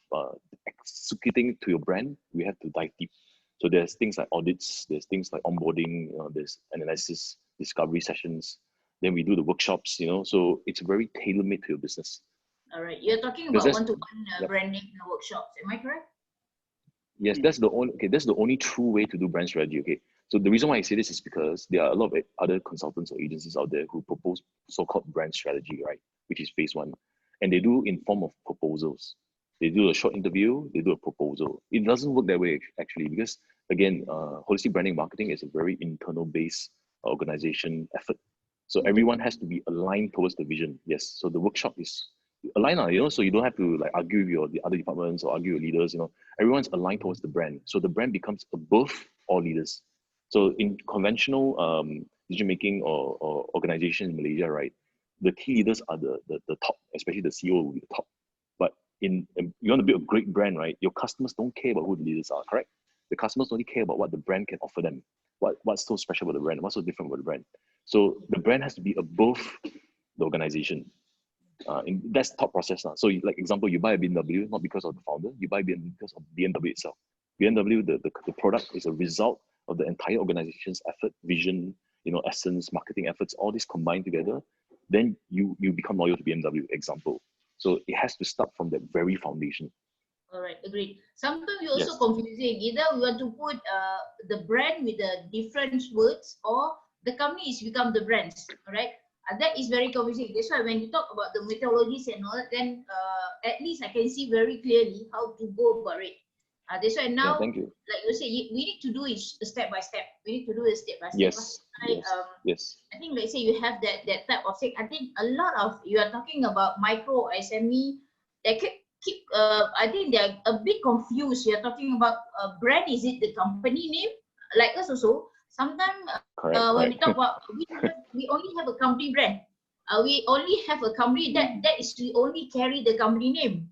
executing to your brand, we have to dive deep. So there's things like audits, there's things like onboarding, there's analysis, discovery sessions. Then we do the workshops, so it's very tailor-made to your business. All right, you're talking about one-to-one branding workshops, am I correct? Yes, that's the only true way to do brand strategy. Okay, so the reason why I say this is because there are a lot of other consultants or agencies out there who propose so-called brand strategy, right? Which is phase 1, and they do in form of proposals. They do a short interview, they do a proposal. It doesn't work that way actually, because again, holistic branding marketing is a very internal-based organization effort. So everyone has to be aligned towards the vision. Yes. So the workshop is aligned, so you don't have to like argue with the other departments or argue with leaders. Everyone's aligned towards the brand. So the brand becomes above all leaders. So in conventional decision making or organization in Malaysia, right, the key leaders are the top, especially the CEO will be the top. But you want to build a great brand, right? Your customers don't care about who the leaders are, correct? The customers only care about what the brand can offer them. What's so special about the brand? What's so different about the brand? So the brand has to be above the organization. That's the top process now. So like example, you buy a BMW not because of the founder, you buy BMW because of BMW itself. BMW, the product is a result of the entire organization's effort, vision, essence, marketing efforts, all this combined together. Then you become loyal to BMW, example. So it has to start from that very foundation. All right, agreed. Sometimes you're also confusing. Either we want to put the brand with the different words, or the company is become the brands. All right, that is very confusing. That's why when you talk about the methodologies and all, then at least I can see very clearly how to go about it. That's why now, thank you. Like you say, we need to do it step by step. We need to do it step by step. Yes. I think, let's say you have that type of thing. I think a lot of you are talking about micro SME. They keep. I think they are a bit confused. You are talking about brand. Is it the company name? Like us also. Sometimes when we talk about, we only have a company brand. We only have a company that is we only carry the company name.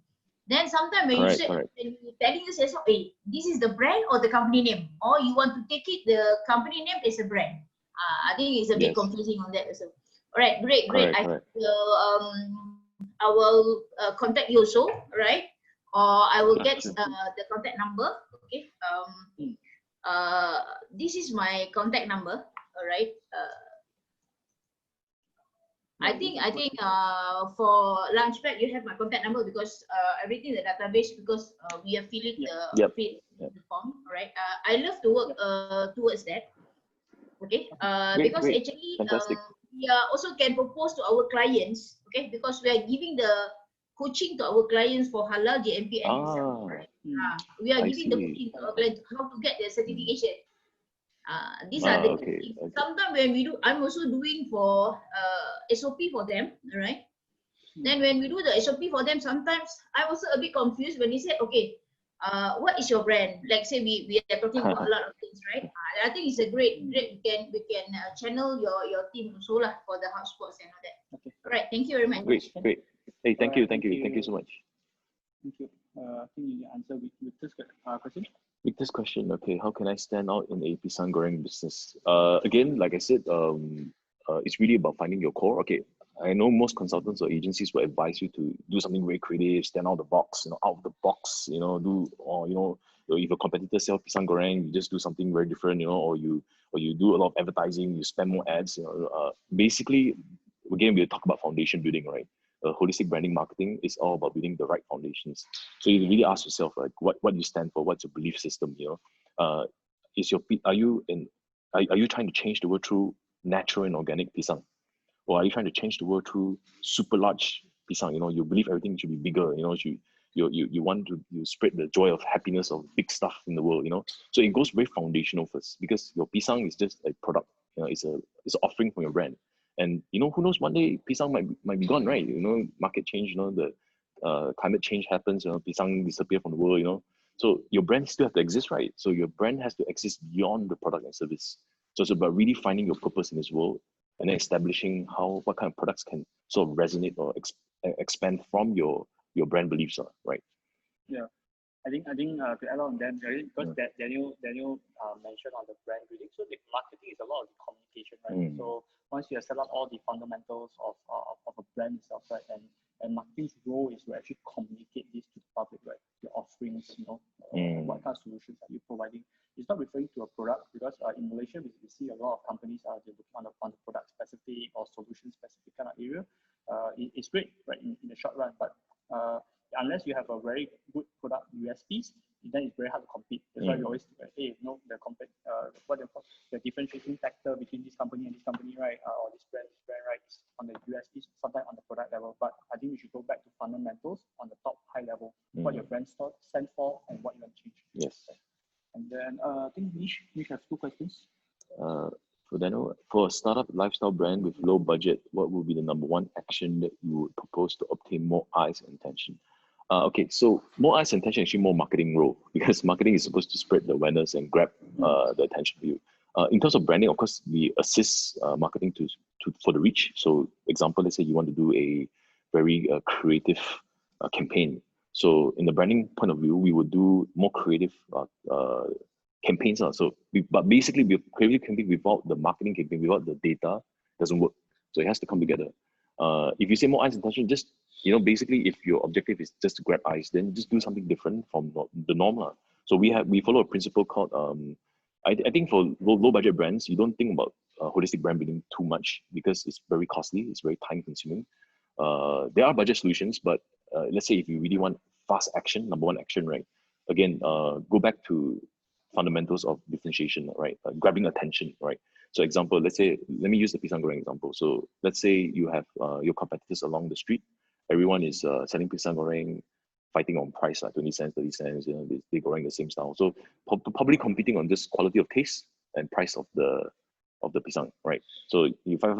Then sometimes when when you're telling yourself, hey, this is the brand or the company name, or you want to take it the company name as a brand. I think it's a bit confusing on that also. All right, great. I will contact you also, right? Or I will get the contact number. Okay. This is my contact number. All right. I think for Launchpad you have my contact number because everything in the database, because we have filled the form. All right. I love to work towards that. Okay. Because actually we also can propose to our clients. Okay, because we are giving the coaching to our clients for halal GMP and we are giving the coaching to our clients how to get the certification. These are the things. Sometimes when we do, I'm also doing for SOP for them, all right? Then when we do the SOP for them, sometimes I'm also a bit confused when they say, okay, what is your brand? Like say we are talking about a lot of things, right? I think it's a great. We can channel your team also lah for the HubSpots and all that. Okay. All right. Thank you very much. Great. Hey, thank you so much. Thank you. I think you answer with this question. With this question, okay, how can I stand out in a pisang goreng business? Again, like I said, it's really about finding your core. Okay, I know most consultants or agencies will advise you to do something very creative, stand out of the box, out of the box, if a competitor sells pisang goreng, you just do something very different, or you do a lot of advertising, you spend more ads, basically, again, we'll talk about foundation building, right? Holistic branding marketing is all about building the right foundations. So you really ask yourself, like, what you stand for, what's your belief system, are you trying to change the world through natural and organic pisang? Or are you trying to change the world through super large pisang? You believe everything should be bigger. You want to spread the joy of happiness of big stuff in the world. So it goes very foundational first, because your pisang is just a product. It's an offering from your brand. And who knows, one day pisang might be gone, right? Market change. The climate change happens. Pisang disappear from the world. So your brand still has to exist, right? So your brand has to exist beyond the product and service. So it's about really finding your purpose in this world, and then establishing what kind of products can sort of resonate or expand from your brand beliefs, right? Yeah, I think to add on that, right, because that Daniel mentioned on the brand building. So the marketing is a lot of the communication, right? So once you have set up all the fundamentals of a brand itself, right, and marketing's role is to actually communicate this to the public, right? Your offerings, what kind of solutions are you providing? It's not referring to a product, because in Malaysia we see a lot of companies are looking on the product specific or solution specific kind of area. It's great, right, in the short run, but unless you have a very good product USPs, then it's very hard to compete. That's why we always say, the differentiating factor between this company and this company, right, or this brand, right, is on the USPs, sometimes on the product level. But I think we should go back to fundamentals on the top high level, what your brand stands for and what you want to change. Yes. And then I think Nish has two questions. For Daniel, for a startup lifestyle brand with low budget, what would be the number one action that you would propose to obtain more eyes and attention? Okay, so more eyes and attention is actually more marketing role, because marketing is supposed to spread the awareness and grab the attention for you. In terms of branding, of course, we assist marketing for the reach. So example, let's say you want to do a very creative campaign. So in the branding point of view, we would do more creative campaigns. But basically, we creative campaign without the marketing campaign, without the data, doesn't work. So it has to come together. If you say more eyes and attention, just basically, if your objective is just to grab eyes, then just do something different from the norm. So we follow a principle called I think for low budget brands, you don't think about holistic brand building too much, because it's very costly, it's very time consuming. There are budget solutions, but let's say if you really want fast action, number one action, right? Again, go back to fundamentals of differentiation, right? Grabbing attention, right? So example, let me use the pisang goreng example. So let's say you have your competitors along the street. Everyone is selling pisang goreng, fighting on price, like 20 cents, 30 cents, they goreng the same style. So probably competing on just quality of taste and price of the pisang, right? So you fight,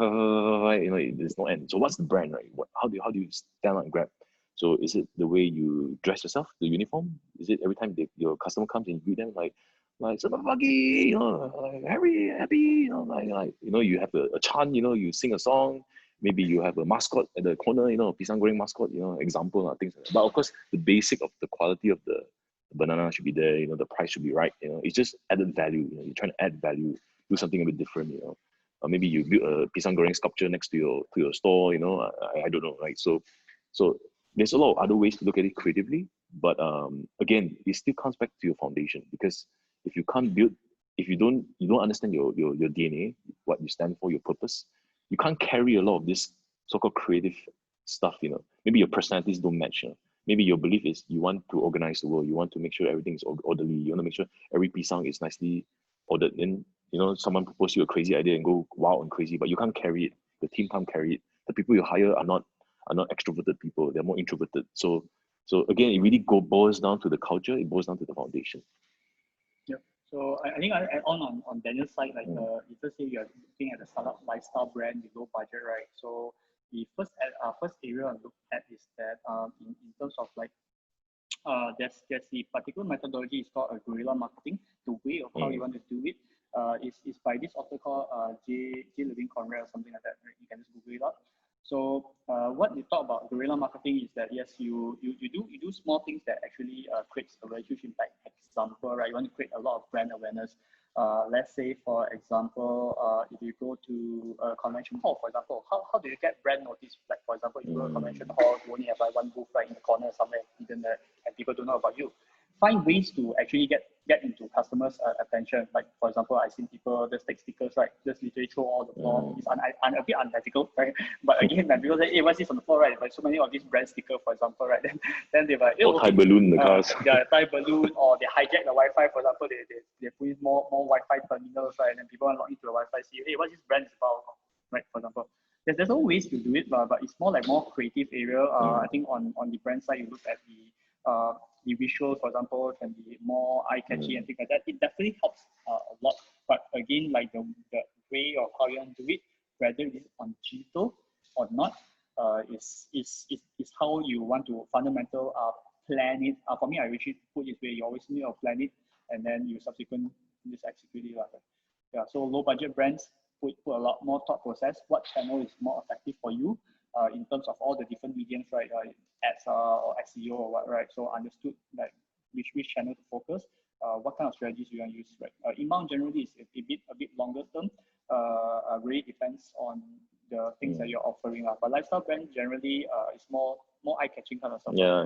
there's no end. So what's the brand, right? How do you stand out and grab? So is it the way you dress yourself, the uniform? Is it every time your customer comes and you greet them like "Selamat pagi," like happy, you have a chant, you sing a song. Maybe you have a mascot at the corner, pisang goreng mascot, example, things like that. But of course, the basic of the quality of the banana should be there, the price should be right, it's just added value, you're trying to add value, do something a bit different, maybe you build a pisang goreng sculpture next to your store, I don't know, right? So there's a lot of other ways to look at it creatively, but again, it still comes back to your foundation, because if you can't build, if you don't understand your DNA, what you stand for, your purpose, you can't carry a lot of this so-called creative stuff, maybe your personalities don't match, maybe your belief is you want to organize the world, you want to make sure everything is orderly, you want to make sure every pisang is nicely ordered. Then someone proposes you a crazy idea and go wild and crazy, but you can't carry it, the team can't carry it, the people you hire are not extroverted people, they're more introverted. So again, it really boils down to the culture, it boils down to the foundation. So I think I add on Daniel's side, like if let's say you're looking at a startup lifestyle brand with low budget, right? So the first area I look at is that in terms of like there's the particular methodology is called a guerrilla marketing. The way of how you want to do it is by this author called J. Levine Conrad or something like that. Right? You can just Google it up. So what you talk about guerrilla marketing is that yes, you do small things that actually creates a very huge impact. Example, right? You want to create a lot of brand awareness. let's say, for example, if you go to a convention hall, for example, how do you get brand notice? Like, for example, you go to a convention hall, you only have like one booth right in the corner somewhere, hidden there, and people don't know about you. Find ways to actually get into customers' attention. Like, for example, I've seen people just take stickers, right? Just literally throw all the floor. It's a bit unethical, right? But again, when people say, hey, what's this on the floor, right? Like so many of these brand stickers, for example, right? Then they're like, or tie balloon in the cars. Yeah, tie balloon, or they hijack the Wi-Fi, for example, they put in more Wi-Fi terminals, right? And then people log into the Wi-Fi, see, hey, what's this brand is about, right? For example. There's no ways to do it, but it's more like more creative area. I think on the brand side, you look at the visuals, for example, can be more eye-catchy and things like that. It definitely helps a lot. But again, like the way of how you want to do it, whether it is on digital or not, is how you want to fundamental plan it. For me, I usually put it where you always need to plan it, and then you subsequently just execute it. Yeah. So low budget brands put a lot more thought process. What channel is more effective for you? In terms of all the different mediums, right? Ads or SEO or what, right? So understood like which channel to focus, what kind of strategies you want to use, right? Inbound generally is a bit longer term. Really depends on the things that you're offering. But lifestyle brand generally is more eye-catching kind of stuff. Yeah.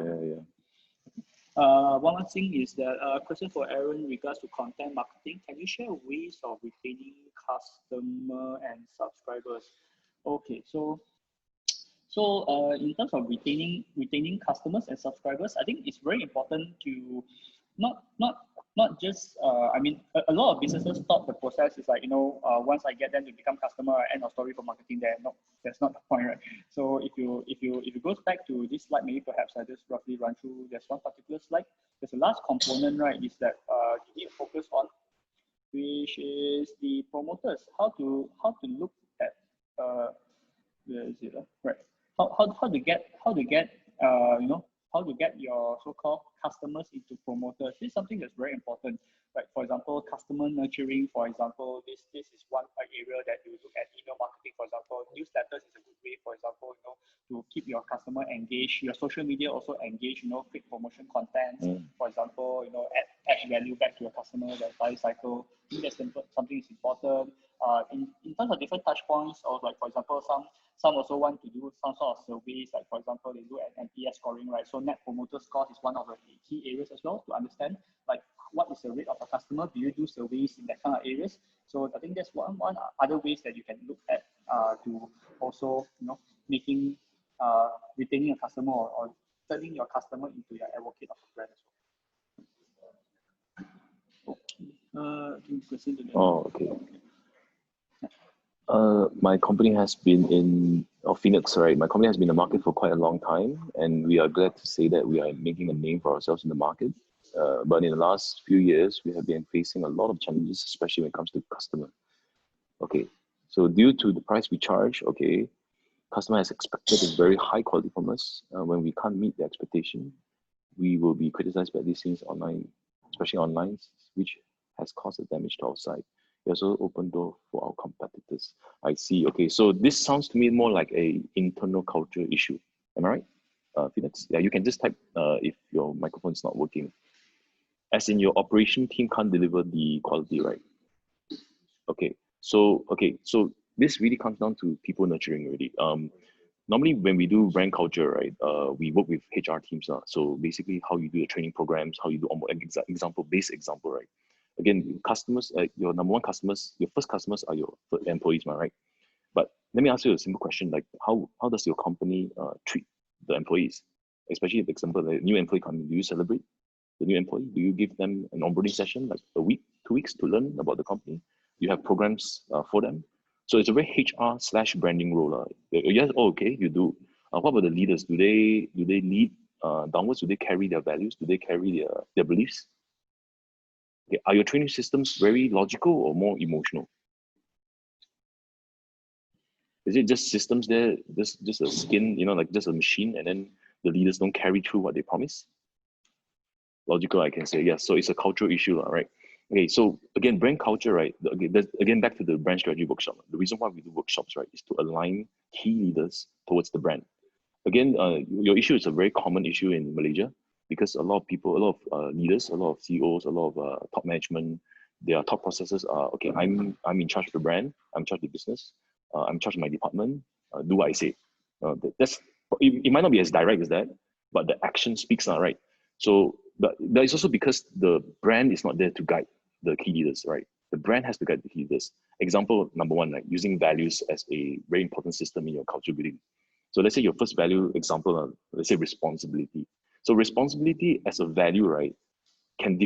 One last thing is that question for Aaron in regards to content marketing. Can you share ways of retaining customer and subscribers? Okay, so in terms of retaining customers and subscribers, I think it's very important to not just I mean a lot of businesses thought the process is like once I get them to become customer, end of story for marketing there. No, that's not the point, right? So if you goes back to this slide, maybe perhaps I just roughly run through. There's one particular slide. There's a last component, right? Is that you need to focus on, which is the promoters. How to look at where is it? Right. How to get your so-called customers into promoters. This is something that's very important. Like for example, customer nurturing. For example, this is one area that you look at. Email marketing, for example, newsletters is a good way. For example, to keep your customer engaged. Your social media also engage. Quick promotion content. For example, add value back to your customer. That life cycle. I think that's something is important. In terms of different touch points, or like for example, some also want to do some sort of surveys, like for example, they do an NPS scoring, right? So net promoter score is one of the key areas as well to understand, like what is the rate of a customer? Do you do surveys in that kind of areas? So I think that's one other ways that you can look at to also making retaining a customer or turning your customer into your advocate of the brand as well. Okay. Okay. My company has been in Phoenix, right? My company has been in the market for quite a long time, and we are glad to say that we are making a name for ourselves in the market. But in the last few years, we have been facing a lot of challenges, especially when it comes to customer. Okay, so due to the price we charge, okay, customer has expected a very high quality from us. When we can't meet the expectation, we will be criticized by these things online, especially online, which has caused a damage to our site. We also open door for our competitors. I see. Okay, so this sounds to me more like a internal culture issue. Am I right, Phoenix? Yeah, you can just type if your microphone is not working. As in your operation team can't deliver the quality, right? Okay, so this really comes down to people nurturing already. Normally when we do brand culture, right, we work with HR teams. So basically how you do the training programs, how you do base example, right? Again, customers, your number one customers, your first customers are your employees, right? But let me ask you a simple question, like how does your company treat the employees? Especially, for example, the new employee coming, do you celebrate the new employee? Do you give them an onboarding session, like a week, 2 weeks to learn about the company? Do you have programs for them? So it's a very HR/branding role. Yes, okay, you do. What about the leaders? Do they lead downwards? Do they carry their values? Do they carry their beliefs? Okay, are your training systems very logical or more emotional? Is it just systems there, just a skin, like just a machine, and then the leaders don't carry through what they promise? Logical, I can say, yes. So it's a cultural issue, right? Okay, so again, brand culture, right? Again, back to the brand strategy workshop. The reason why we do workshops, right, is to align key leaders towards the brand. Again, your issue is a very common issue in Malaysia, because a lot of people, a lot of leaders, a lot of CEOs, a lot of top management, their thought processes are, okay, I'm in charge of the brand, I'm in charge of the business, I'm in charge of my department, do what I say. It might not be as direct as that, but the action speaks now, right? So but that is also because the brand is not there to guide the key leaders, right? The brand has to guide the key leaders. Example number one, like using values as a very important system in your culture building. So let's say your first value example, let's say responsibility. So responsibility as a value, right, can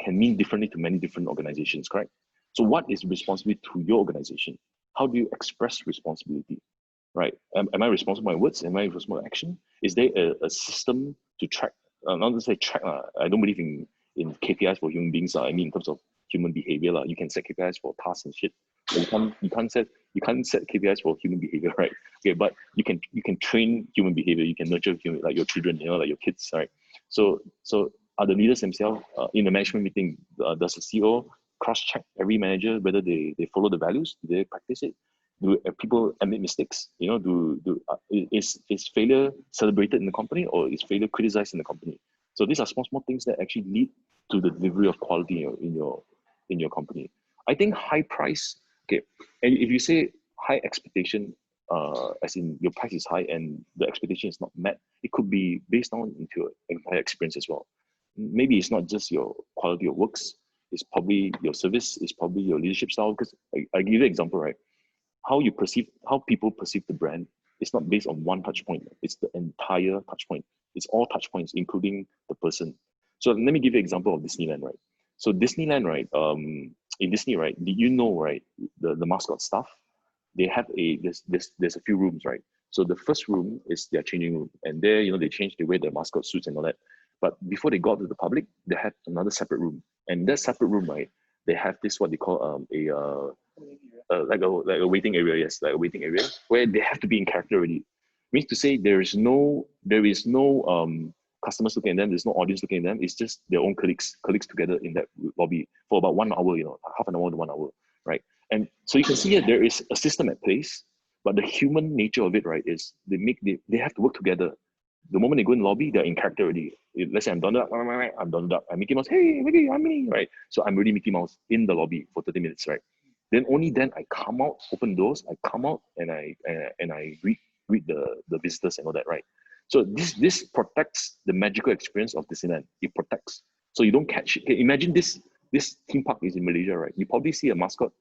mean differently to many different organizations, correct? So what is responsibility to your organization? How do you express responsibility, right? Am I responsible for my words? Am I responsible for action? Is there a system to track? Not to say track, I don't believe in KPIs for human beings. I mean, in terms of human behavior, you can set KPIs for tasks and shit. But you can't set KPIs for human behavior, right? Okay, but you can train human behavior. You can nurture human, like your children, like your kids, right? So are the leaders themselves in the management meeting? Does the CEO cross-check every manager whether they follow the values? Do they practice it? Do people admit mistakes? Is failure celebrated in the company, or is failure criticized in the company? So these are small things that actually lead to the delivery of quality in your company. I think high price. Okay, and if you say high expectation, as in your price is high and the expectation is not met, it could be based on into your entire experience as well. Maybe it's not just your quality of works, it's probably your service, it's probably your leadership style. Because I give you an example, right? How people perceive the brand is not based on one touch point, it's the entire touch point. It's all touch points, including the person. So let me give you an example of Disneyland, right? So Disneyland, right? In Disney, right? Did you know, right? The mascot staff, they have there's a few rooms, right? So the first room is their changing room, and there, they change the way the mascot suits and all that. But before they go out to the public, they have another separate room, and that separate room, right? They have this what they call like a waiting area, yes, like a waiting area where they have to be in character already. Means to say there is no customers looking at them, there's no audience looking at them, it's just their own colleagues together in that lobby for about 1 hour, half an hour to 1 hour, right? And so you can see here there is a system at place, but the human nature of it, right, is they have to work together. The moment they go in the lobby, they're in character already. Let's say I'm Donald Duck, I'm Donald Duck, I'm Mickey Mouse, hey Mickey, I'm Minnie, right? So I'm really Mickey Mouse in the lobby for 30 minutes, right? Then only then I come out, open doors, I come out and I greet the visitors and all that, right? So this protects the magical experience of Disneyland. It protects. So you don't catch it. Okay, imagine this theme park is in Malaysia, right? You probably see a mascot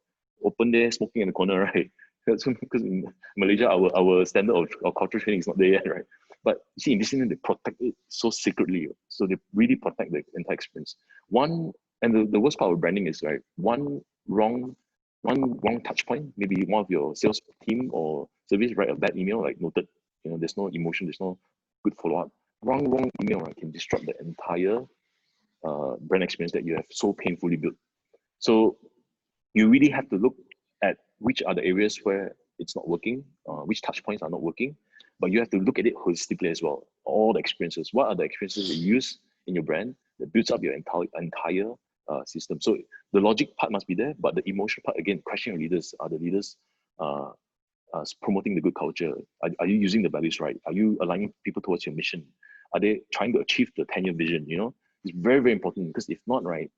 open there smoking in the corner, right? Because in Malaysia, our standard of cultural training is not there yet, right? But you see, in Disneyland, they protect it so secretly. So they really protect the entire experience. The worst part of branding is, right, one wrong touch point, maybe one of your sales team or service write a bad email, like noted, there's no emotion, there's no good follow-up. Wrong email, right, can disrupt the entire brand experience that you have so painfully built. So you really have to look at which are the areas where it's not working, which touch points are not working, but you have to look at it holistically as well. All the experiences, what are the experiences that you use in your brand that builds up your entire system? So the logic part must be there, but the emotional part, again, questioning leaders, are the leaders promoting the good culture? Are you using the values right? Are you aligning people towards your mission? Are they trying to achieve the 10-year vision? It's very, very important, because if not, right,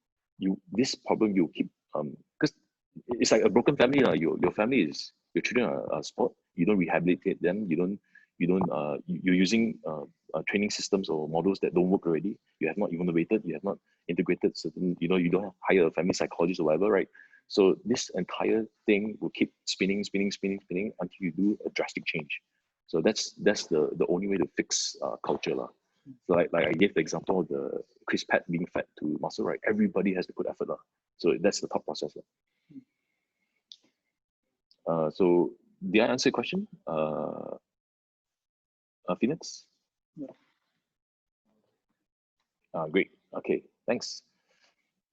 this problem you keep, because it's like a broken family. Your family is, your children are sport. You don't rehabilitate them. You're using training systems or models that don't work already. You have not evaluated. You have not integrated certain. You don't hire a family psychologist or whatever, right? So this entire thing will keep spinning until you do a drastic change. So that's the only way to fix culture, lah. So like I gave the example of the Chris Pratt being fed to muscle, right? Everybody has to put effort, lah. So that's the thought process, lah. So did I answer your question, Phoenix? Yeah. Great. Okay. Thanks.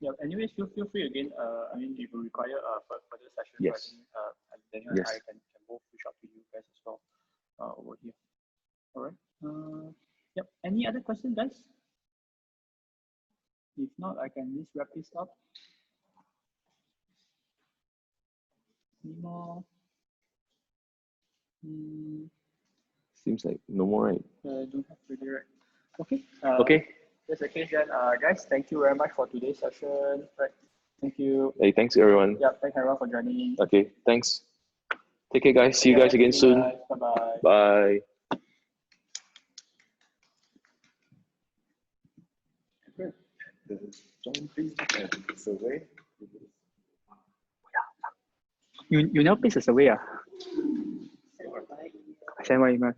Yeah. Anyways, feel free again. If you require further session, yes. I think Daniel and I can both reach out to you guys as well over here. All right. Yep. Any other questions, guys? If not, I can just wrap this up. Any more? Seems like no more, right? Don't have to do it. Okay. Okay. That's the case then, guys. Thank you very much for today's session. Right. Thank you. Hey, thanks everyone. Yeah, thanks everyone for joining. Okay, thanks. Take care, guys. See you guys again soon. Bye-bye. Bye. You never place a survey, ah? I send my email.